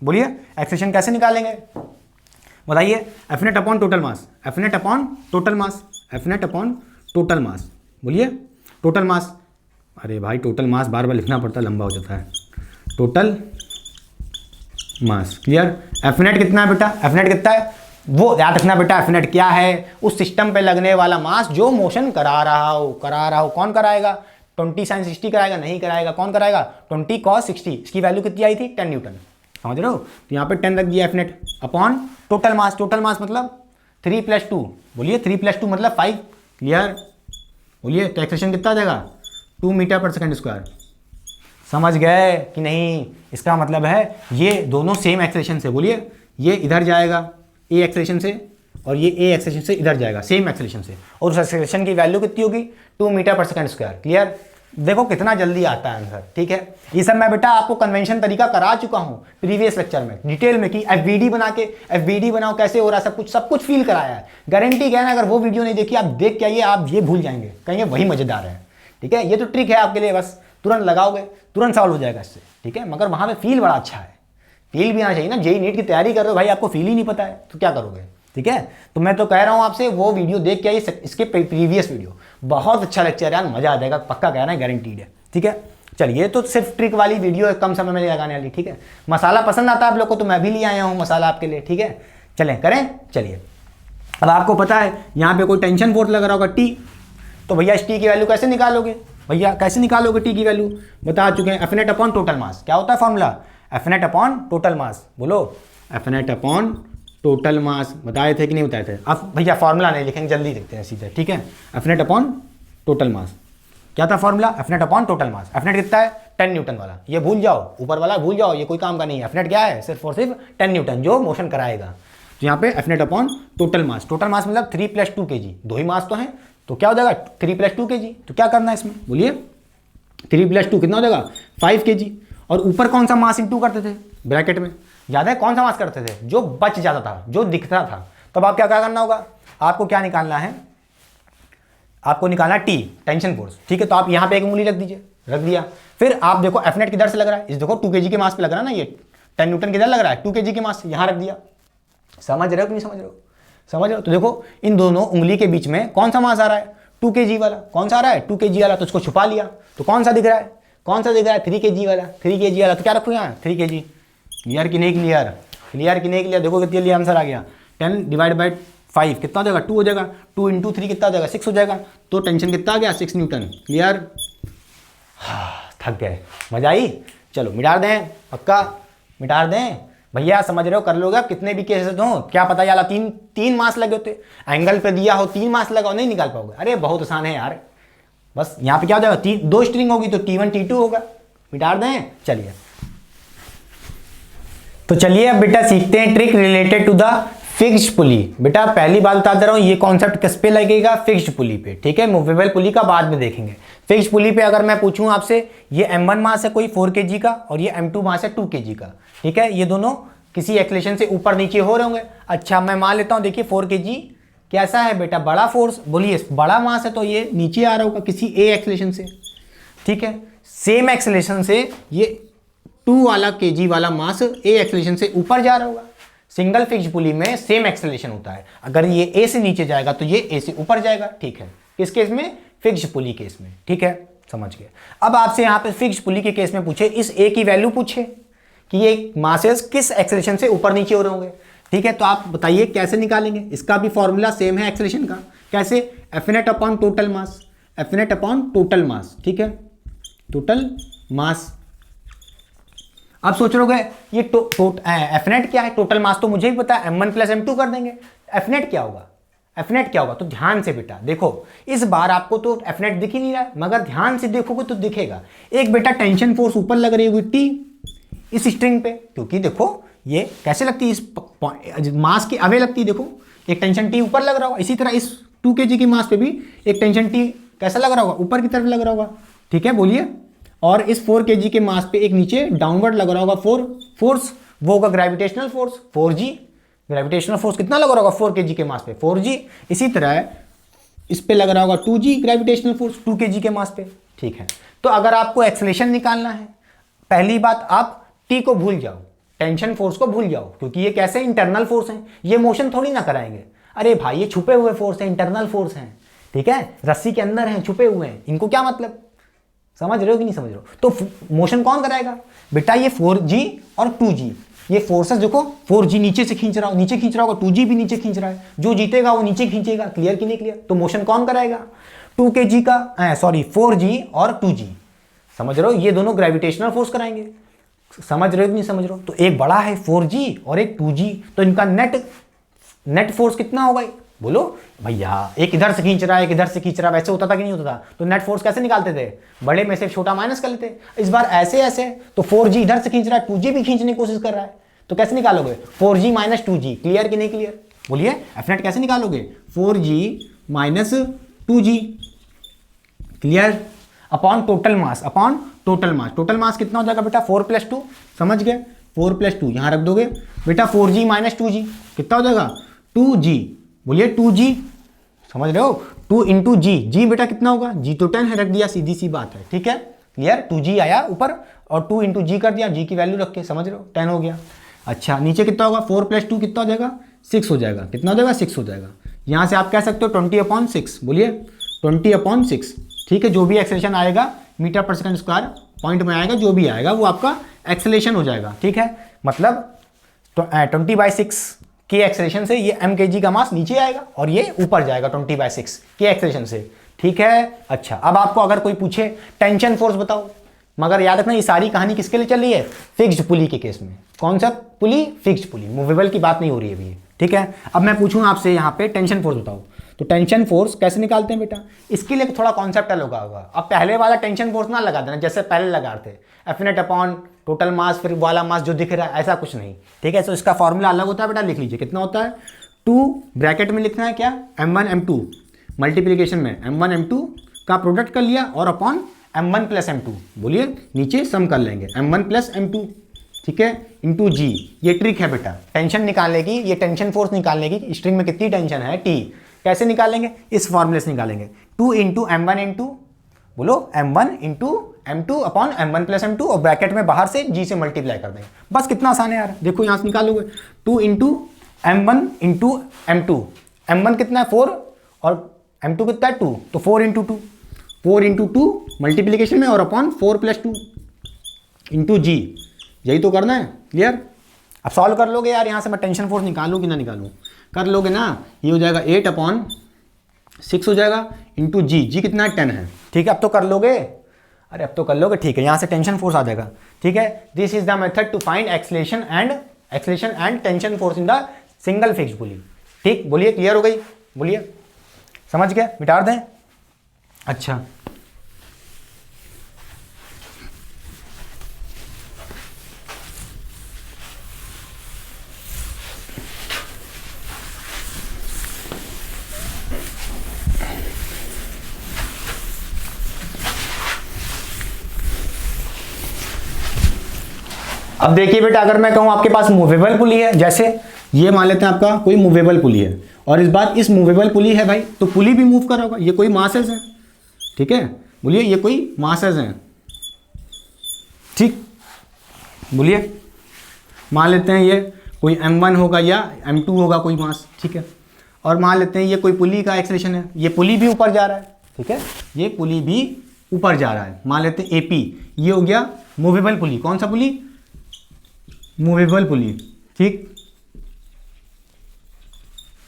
बोलिए एक्सेलरेशन कैसे निकालेंगे, बताइए। F net upon total mass, F net upon total mass, F net upon total mass, बोलिए टोटल मास। अरे भाई टोटल मास बार बार लिखना पड़ता है, लंबा हो जाता है, टोटल मास। क्लियर, एफनेट कितना है बेटा, एफनेट कितना है, वो याद रखना बेटा, एफनेट क्या है, उस सिस्टम पे लगने वाला मास जो मोशन करा रहा हो। कौन कराएगा, 20 sin 60 कराएगा, नहीं कराएगा, कौन कराएगा 20 cos 60। इसकी वैल्यू कितनी आई थी, 10 न्यूटन, समझ रहे हो। तो यहाँ पे 10 रख दिया F net upon total mass, total mass मतलब 3 + 2, बोलिए 3 + 2 मतलब 5। क्लियर, बोलिए तो एक्सेलरेशन कितना आ जाएगा, 2 मीटर/सेकंड²। समझ गए कि नहीं, इसका मतलब है ये दोनों सेम एक्सेलरेशन से, बोलिए ये इधर जाएगा ए एक्सेलरेशन से और ये ए एक्सेलेरेशन से इधर जाएगा सेम एक्सेलेरेशन से, और उस एक्सेलेरेशन की वैल्यू कितनी होगी 2 मीटर पर सेकंड स्क्वायर। क्लियर? देखो कितना जल्दी आता है आंसर। ठीक है, ये सब मैं बेटा आपको कन्वेंशन तरीका करा चुका हूँ प्रीवियस लेक्चर में डिटेल में कि एफबीडी बना के एफबीडी बनाओ कैसे हो रहा है, सब कुछ फील कराया है। गारंटी क्या है ना, अगर वो वीडियो नहीं देखी आप देख के आइए, आप ये भूल जाएंगे, कहेंगे वही मजेदार है। ठीक है, ये तो ट्रिक है आपके लिए, बस तुरंत लगाओगे तुरंत सॉल्व हो जाएगा इससे। ठीक है, मगर वहां पे फील बड़ा अच्छा है, फील भी आना चाहिए ना। जेई नीट की तैयारी कर रहे हो भाई, आपको फील ही नहीं पता है तो क्या करोगे। ठीक है, तो मैं तो कह रहा हूं आपसे वो वीडियो देख के आइए, इसके प्रीवियस वीडियो बहुत अच्छा लेक्चर यार, मजा आ जाएगा, पक्का कह रहा है, गारंटीड है। ठीक है, चलिए तो सिर्फ ट्रिक वाली वीडियो है, कम समय में लगाने वाली। ठीक है, मसाला पसंद आता है आप लोग को तो मैं भी ले आया हूँ मसाला आपके लिए। ठीक है, चलें करें। चलिए, अब आपको पता है यहाँ पे कोई टेंशन फोर्स लग रहा होगा टी, तो भैया इस टी की वैल्यू कैसे निकालोगे, भैया कैसे निकालोगे टी की वैल्यू, बता चुके हैं। F net upon total mass, क्या होता है formula, F net upon total mass, बोलो F net upon total mass, बताए थे कि नहीं बताए थे। अब भैया फॉर्मूला नहीं लिखेंगे, जल्दी लिखते हैं सीधे। ठीक है, F net upon total mass, क्या था formula, F net upon total mass. F net कितना है 10 न्यूटन वाला, ये भूल जाओ, ऊपर वाला भूल जाओ, ये कोई काम का नहीं है। एफ नेट क्या है, सिर्फ और सिर्फ 10 न्यूटन जो मोशन कराएगा। तो यहाँ पे F net upon total mass, total mass मतलब 3 + 2 kg, दो ही मास तो है, तो क्या हो जाएगा 3 + 2 kg। तो क्या करना है इसमें, बोलिए 3 + 2 कितना हो जाएगा 5 kg। और ऊपर कौन सा मास इंटू करते थे ब्रैकेट में, याद है कौन सा मास करते थे, जो बच जाता था, जो दिखता था। तब आप क्या करना होगा, आपको क्या निकालना है, आपको निकालना टी, टेंशन फोर्स। ठीक है, तो आप यहाँ पे एक उंगली रख दीजिए, रख दिया। फिर आप देखो एफ नेट किधर से लग रहा है, इस देखो 2 kg के मास पे लग रहा है ना, ये 10 न्यूटन किधर लग रहा है 2 kg के मास, यहाँ रख दिया। समझ रहे हो कि नहीं समझ रहे हो, समझ रहे हो। तो देखो इन दोनों उंगली के बीच में कौन सा मास आ रहा है 2 kg वाला, कौन सा आ रहा है 2 kg वाला, तो उसको छुपा लिया। तो कौन सा दिख रहा है, कौन सा दिख रहा है 3 kg वाला, 3 kg वाला, तो क्या रखो यहाँ 3 kg। क्लियर कि नहीं क्लियर, क्लियर कि नहीं क्लियर। देखो कितने लिए आंसर आ गया, 10 / 5 कितना हो जाएगा 2 हो जाएगा, 2 × 3 कितना हो जाएगा 6 हो जाएगा। तो टेंशन कितना आ गया 6 न्यूटन। क्लियर, थक गए, मजा आई। चलो मिटा दें, पक्का मिटा दें भैया, समझ रहे हो, कर लोगे आप कितने भी केसेस हो। क्या पता यार तीन मास लगे होते, एंगल पे दिया हो 3 मास लगाओ, नहीं निकाल पाओगे। अरे बहुत आसान है यार, बस यहाँ पे क्या हो जाएगा 2 स्ट्रिंग होगी तो T1 T2 होगा, मिटा दें। चलिए तो चलिए अब बेटा सीखते हैं trick related to the fixed pulley. बेटा पहली बात बता दे रहा हूं, ये कॉन्सेप्ट किस पे लगेगा, फिक्स्ड पुली पे। ठीक है, मूवेबल पुली का बाद में देखेंगे। फिक्स्ड पुली पे अगर मैं पूछूं आपसे, ये M1 मास है कोई 4 kg का, और ये M2 मास है 2 kg का। ठीक है, ये दोनों किसी एक्सेलेरेशन से ऊपर नीचे हो रहे होंगे। अच्छा मैं मान लेता हूं, देखिए 4 kg कैसा है बेटा, बड़ा फोर्स, बोलिए बड़ा मास है, तो ये नीचे आ रहा होगा किसी ए एक्सेलेरेशन से। ठीक है, सेम एक्सेलेरेशन से ये 2 वाला kg वाला मास ए एक्सेलेरेशन से ऊपर जा रहा होगा। सिंगल फिक्स्ड पुली में सेम एक्सेलेरेशन होता है, अगर ये ए से नीचे जाएगा तो ये ए से ऊपर जाएगा। ठीक है, किस केस में, फिक्स्ड पुली केस में। ठीक है, समझ गए। अब आपसे यहाँ पे फिक्स्ड पुली के केस में पूछे, इस ए की वैल्यू पूछे कि ये मासेस किस एक्सेलेरेशन से ऊपर नीचे हो रहे होंगे। ठीक है, तो आप बताइए कैसे निकालेंगे। इसका भी फॉर्मूला सेम है एक्सेलेरेशन का, कैसे, F net upon total mass, F net upon total मास। ठीक है, टोटल मास। अब सोच रहे ये एफ नेट क्या है, टोटल मास तो मुझे भी पता है, M1 + M2 कर देंगे। एफ नेट क्या होगा, एफ नेट क्या होगा, तो ध्यान से बेटा देखो, इस बार आपको तो एफ नेट दिख ही नहीं रहा है, मगर ध्यान से देखोगे तो दिखेगा। एक बेटा टेंशन फोर्स ऊपर लग रही होगी टी इस स्ट्रिंग पे, क्योंकि देखो ये कैसे लगती है, इस मास के अवे लगती है। देखो एक टेंशन टी ऊपर लग रहा होगा, इसी तरह इस 2 kg की मास पे भी एक टेंशन टी कैसा लग रहा होगा, ऊपर की तरफ लग रहा होगा। ठीक है, बोलिए। और इस 4 kg के मास पे एक नीचे डाउनवर्ड लग रहा होगा फोर्स, वो होगा gravitational force 4g। Gravitational force कितना लग रहा होगा 4 kg के मास पे 4g। इसी तरह इस पे लग रहा होगा 2g ग्रेविटेशनल फोर्स 2 kg के मास पे। ठीक है, तो अगर आपको एक्सेलेरेशन निकालना है, पहली बात आप टी को भूल जाओ, टेंशन फोर्स को भूल जाओ, क्योंकि ये कैसे इंटरनल फोर्स हैं, ये मोशन थोड़ी ना कराएंगे। अरे भाई ये छुपे हुए फोर्स हैं, इंटरनल फोर्स हैं। ठीक है, रस्सी के अंदर हैं, छुपे हुए हैं, इनको क्या मतलब, समझ रहे हो कि नहीं समझ रहे हो। तो मोशन कौन कराएगा बेटा, ये 4g और 2g, ये फोर्सेस देखो 4g नीचे से खींच रहा हो, नीचे खींच रहा होगा, 2g भी नीचे खींच रहा है, जो जीतेगा वो नीचे खींचेगा। क्लियर कि नहीं क्लियर। तो मोशन कौन कराएगा, 2 kg का 4g और 2g, समझ रहे हो, ये दोनों ग्रेविटेशनल फोर्स कराएंगे। समझ रहे हो कि नहीं समझ रहे हो। तो एक बड़ा है 4g और एक 2g, तो इनका नेट फोर्स कितना होगा, बोलो भैया। एक इधर से खींच रहा है, एक इधर से खींच रहा है, वैसे होता था कि नहीं होता था। तो नेट फोर्स कैसे निकालते थे, बड़े में से छोटा माइनस कर लेते। इस बार ऐसे तो 4g इधर से खींच रहा है, 2g भी खींचने की कोशिश कर रहा है, तो कैसे निकालोगे 4g - 2g। क्लियर कि नहीं क्लियर, बोलिए एफ नेट कैसे निकालोगे, 4g minus 2g, clear, upon total मास, अपॉन टोटल मास। टोटल मास कितना हो जाएगा बेटा 4 + 2, समझ गए, 4 + 2 यहां रख दोगे बेटा, 4g माइनस 2g कितना हो जाएगा 2g, बोलिए 2g, समझ रहे हो, 2 × g बेटा कितना होगा, g तो 10 है, रख दिया, सीधी सी बात है, ठीक है, क्लियर, 2g आया ऊपर और 2 × g कर दिया, g की वैल्यू रख के, समझ रहे हो, 10 हो गया। अच्छा नीचे कितना होगा, 4 + 2 कितना हो जाएगा 6 हो जाएगा, कितना हो जाएगा 6 हो जाएगा। यहां से आप कह सकते हो 20/6, बोलिए 20/6, ठीक है, जो भी एक्सेलेरेशन आएगा मीटर/सेकंड² पॉइंट में आएगा, जो भी आएगा वो आपका एक्सेलेरेशन हो जाएगा, ठीक है, मतलब तो 20/6 के एक्सेलेरेशन से ये m kg का मास नीचे आएगा और ये ऊपर जाएगा 20/6 के एक्सेलेरेशन से, ठीक है। अच्छा अब आपको अगर कोई पूछे टेंशन फोर्स बताओ, मगर याद रखना ये सारी कहानी किसके लिए चल रही है, फिक्स्ड पुली के केस में। कौन सा पुली, फिक्स्ड पुली, मूवेबल की बात नहीं हो रही है अभी, ठीक है। अब मैं पूछूं आपसे यहाँ पे टेंशन फोर्स बताओ, तो टेंशन फोर्स कैसे निकालते हैं बेटा, इसके लिए थोड़ा कॉन्सेप्ट अलग होगा। अब पहले वाला टेंशन फोर्स ना लगा देना जैसे पहले लगाते थे, एफ नेट अपॉन टोटल मास फिर वाला मास जो दिख रहा है, ऐसा कुछ नहीं, ठीक है। तो इसका फॉर्मूला अलग होता है बेटा, लिख लीजिए कितना होता है, 2 ब्रैकेट में लिखना है क्या, m1 m2 मल्टीप्लीकेशन में m1 m2 का प्रोडक्ट कर लिया और अपॉन m1 + m2, बोलिए नीचे सम कर लेंगे m1 + m2, ठीक है, इंटू g। ये ट्रिक है बेटा टेंशन निकालने की, ये टेंशन फोर्स निकालने की, स्ट्रिंग में कितनी टेंशन है t, कैसे निकालेंगे, इस फॉर्मूले से निकालेंगे, 2 × m1 × बोलो m1 × m2 upon m1 + m2 और ब्रैकेट में बाहर से g से मल्टीप्लाई कर देंगे, बस कितना आसान है यार, देखो यहां से निकालोगे 2 × m1 × m2, m1 कितना है 4 और m2 कितना है 2, तो 4 × 2, 4 × 2 मल्टीप्लीकेशन में और अपॉन 4 + 2 × g, यही तो करना है, क्लियर। अब सॉल्व कर लोगे यार, यहाँ से मैं टेंशन फोर्स निकालूं कि ना निकालूं, कर लोगे ना, ये हो जाएगा 8/6 हो जाएगा इंटू जी कितना है 10 है, ठीक है। अब तो कर लोगे, अरे अब तो कर लोगे, ठीक है, यहाँ से टेंशन फोर्स आ जाएगा, ठीक है। This is the method to find acceleration and tension force in the single fixed pulley, ठीक, बोलिए क्लियर हो गई, बोलिए समझ गए, मिटा दें। अच्छा अब देखिए बेटा, अगर मैं कहूं आपके पास मूवेबल पुली है, जैसे ये मान लेते हैं आपका कोई मूवेबल पुली है और इस बात इस मूवेबल पुली है भाई, तो पुली भी मूव कर रहा होगा, ये कोई मासेस है, ठीक है, बोलिए ये कोई मासेस हैं, ठीक, बोलिए मान लेते हैं ये कोई m1 होगा या m2 होगा कोई मास, ठीक है, और मान लेते हैं ये कोई पुली का एक्सेलेरेशन है, ये पुली भी ऊपर जा रहा है, ठीक है, ये पुली भी ऊपर जा रहा है, मान लेते हैं AP, ये हो गया मूवेबल पुली, कौन सा पुली, मूवेबल पुली, ठीक,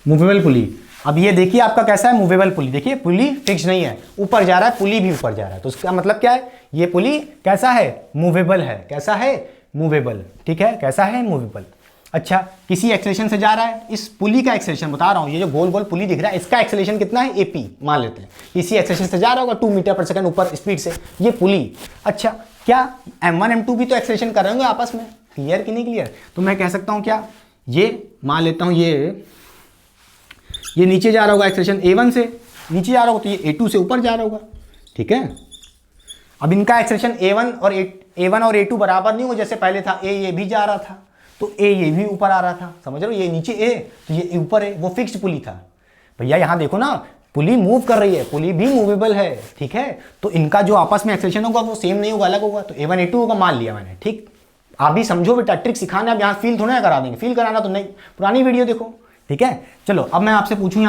मूवेबल पुली। अब ये देखिए आपका कैसा है मूवेबल पुली, देखिए पुली फिक्स नहीं है, ऊपर जा रहा है, पुली भी ऊपर जा रहा है, तो उसका मतलब क्या है, ये पुली कैसा है, मूवेबल है, कैसा है, मूवेबल, ठीक है, कैसा है, मूवेबल। अच्छा किसी एक्सेलेरेशन से जा रहा है, इस पुली का एक्सेलेरेशन बता रहा हूँ, ये जो गोल गोल पुली दिख रहा है इसका एक्सेलेरेशन कितना है, AP मान लेते हैं, इसी एक्सेलेरेशन से जा रहा होगा 2 मीटर/सेकंड ऊपर स्पीड से, ये पुली। अच्छा क्या m1 m2 भी तो एक्सेलेरेशन कर रहे होंगे आपस में, क्लियर कि नहीं क्लियर, तो मैं कह सकता हूँ क्या, ये मान लेता हूँ ये नीचे जा रहा होगा, एक्सेलेरेशन A1 से नीचे जा रहा होगा, तो ये A2 से ऊपर जा रहा होगा, ठीक है। अब इनका एक्सेलेरेशन A1 और A2 बराबर नहीं हो, जैसे पहले था ये भी जा रहा था, तो ये भी ऊपर आ रहा था, समझ रहे हो, ये नीचे A तो ये ऊपर है, वो फिक्स्ड पुली था भैया। यहाँ देखो ना पुली मूव कर रही है, पुली भी मूवेबल है, ठीक है, तो इनका जो आपस में एक्सेलेरेशन होगा वो सेम नहीं होगा, अलग होगा, तो A1 A2 होगा, मान लिया मैंने, ठीक। आप भी समझो बेटा, ट्रिक सिखाना, अब यहाँ फील थोड़ा ना करा देंगे, फील कराना तो नहीं, पुरानी वीडियो देखो, ठीक है। चलो अब मैं आपसे पूछूं,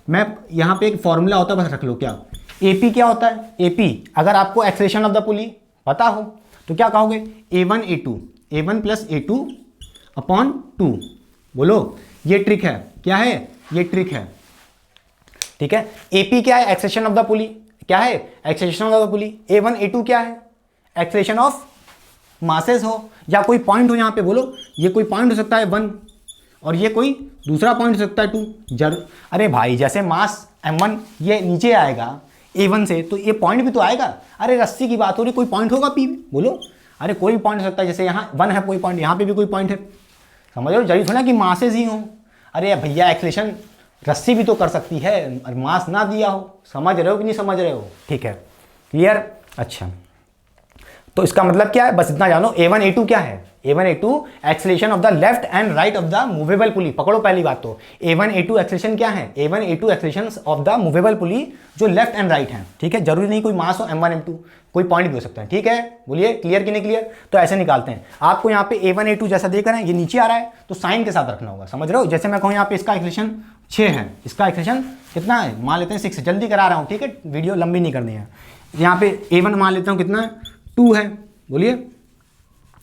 मैं यहाँ पे एक फॉर्मूला होता है, बस रख लो, क्या AP क्या होता है, AP अगर आपको एक्सेलेरेशन ऑफ द पुली पता हो तो क्या कहोगे, A1 + A2 अपॉन 2, बोलो ये ट्रिक है, क्या है, ये ट्रिक है, ठीक है। AP क्या है, एक्सेलेरेशन ऑफ द पुली, क्या है, acceleration of the pulley. A1 A2 क्या है, एक्सेलेरेशन ऑफ मासेस हो या कोई पॉइंट हो, यहाँ पे बोलो ये कोई पॉइंट हो सकता है 1 और ये कोई दूसरा पॉइंट हो सकता है 2, अरे भाई जैसे मास m1 ये नीचे आएगा A1 से, तो ये पॉइंट भी तो आएगा, अरे रस्सी की बात हो रही, कोई पॉइंट होगा P में, बोलो, अरे कोई पॉइंट हो सकता है, जैसे यहाँ 1 है कोई पॉइंट, यहाँ पे भी कोई पॉइंट है, समझ लो, जरूरी थोड़ा कि मासेस ही हो। अरे भैया एक्सेलेरेशन रस्सी भी तो कर सकती है, मास ना दिया हो। समझ रहे हो कि नहीं समझ रहे हो? ठीक है, क्लियर? अच्छा, तो इसका मतलब क्या है, बस इतना जानो A1 A2 क्या है। A1 A2 acceleration of the left and right of the movable पुली। पकड़ो पहली बात तो, A1 A2 एक्सेलेरेशन क्या है? A1 A2 acceleration of the movable पुली जो लेफ्ट एंड राइट है। ठीक है, जरूरी नहीं कोई मास हो M1 M2, कोई पॉइंट भी हो सकता है। ठीक है, बोलिए क्लियर कि नहीं क्लियर? तो ऐसे निकालते हैं। आपको यहाँ पे A1 A2 जैसा देख रहे हैं, ये नीचे आ रहा है तो साइन के साथ रखना होगा। समझ रहे हो? जैसे मैं कहूँ यहाँ पे इसका एक्सेलेरेशन 6 है, इसका एक्सेलेरेशन कितना है मान लेते हैं 6, जल्दी करा रहा हूँ। ठीक है, वीडियो लंबी नहीं करनी है। यहाँ पे A1 मान लेता हूँ कितना है, 2 है। बोलिए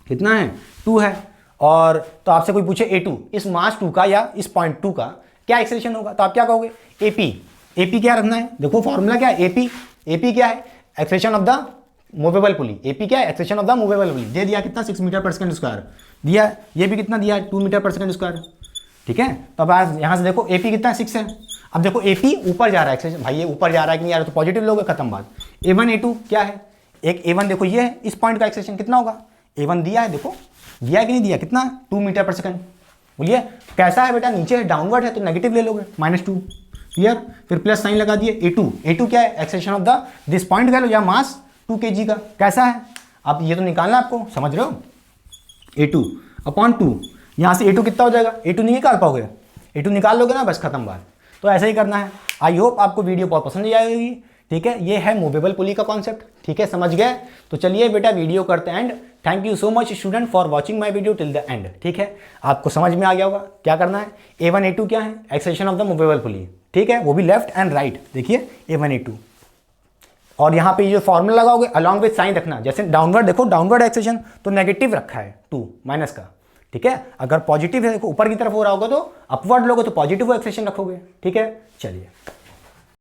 कितना है, 2 है। और तो आपसे कोई पूछे A2, इस मास 2 का या इस पॉइंट 2 का क्या एक्सेलेरेशन होगा, तो आप क्या कहोगे? AP क्या रखना है? देखो फॉर्मूला क्या है, AP क्या है? Acceleration of the movable pulley. AP क्या है? Acceleration of the movable pulley. दे दिया कितना, 6 मीटर पर सेकंड स्क्वायर दिया। ये भी कितना दिया है, 2 मीटर पर सेकंड स्क्वायर। ठीक है, तो अब आज यहाँ से देखो AP कितना है, 6 है। अब देखो AP ऊपर जा रहा है, एक्सेलेरेशन भाई ये ऊपर जा रहा है कि नहीं आ रहा, तो पॉजिटिव लोगे, खत्म बात। A1 A2 क्या है? एक A1 देखो ये है, इस पॉइंट का एक्सेलेरेशन कितना होगा? A1 दिया है, देखो दिया है कि नहीं दिया, कितना? 2 मीटर पर सेकंड। बोलिए कैसा है बेटा, नीचे है, डाउनवर्ड है तो नेगेटिव ले लोगे, -2। क्लियर? फिर प्लस साइन लगा दिए। A2 क्या है? Acceleration of the this point कह लो या मास 2 kg का। कैसा है? अब ये तो निकालना आपको, समझ रहे हो? A2/2, यहाँ से A2 कितना हो जाएगा? A2 नहीं निकाल पाओगे, A2 निकाल लोगे ना, बस खत्म बात। तो ऐसा ही करना है। आई होप आपको वीडियो बहुत पसंद आएगी। ठीक है, ये है मूवेबल पुली का कॉन्सेप्ट। ठीक है, समझ गए? तो चलिए बेटा वीडियो करते हैं and thank you so much student for watching my video till the end. ठीक है, आपको समझ में आ गया होगा क्या करना है। A1 A2 क्या है? एक्सेलेरेशन ऑफ द मूवेबल पुली। ठीक है, वो भी लेफ्ट एंड राइट। देखिए A1 A2, और यहाँ पे ये जो फॉर्मूला लगाओगे अलॉन्ग विद साइन रखना। जैसे डाउनवर्ड देखो, डाउनवर्ड एक्सेलेरेशन तो नेगेटिव रखा है 2 माइनस का। ठीक है, अगर पॉजिटिव है देखो ऊपर की तरफ हो रहा होगा तो अपवर्ड लोगे तो पॉजिटिव एक्सेलेरेशन रखोगे। ठीक है, चलिए।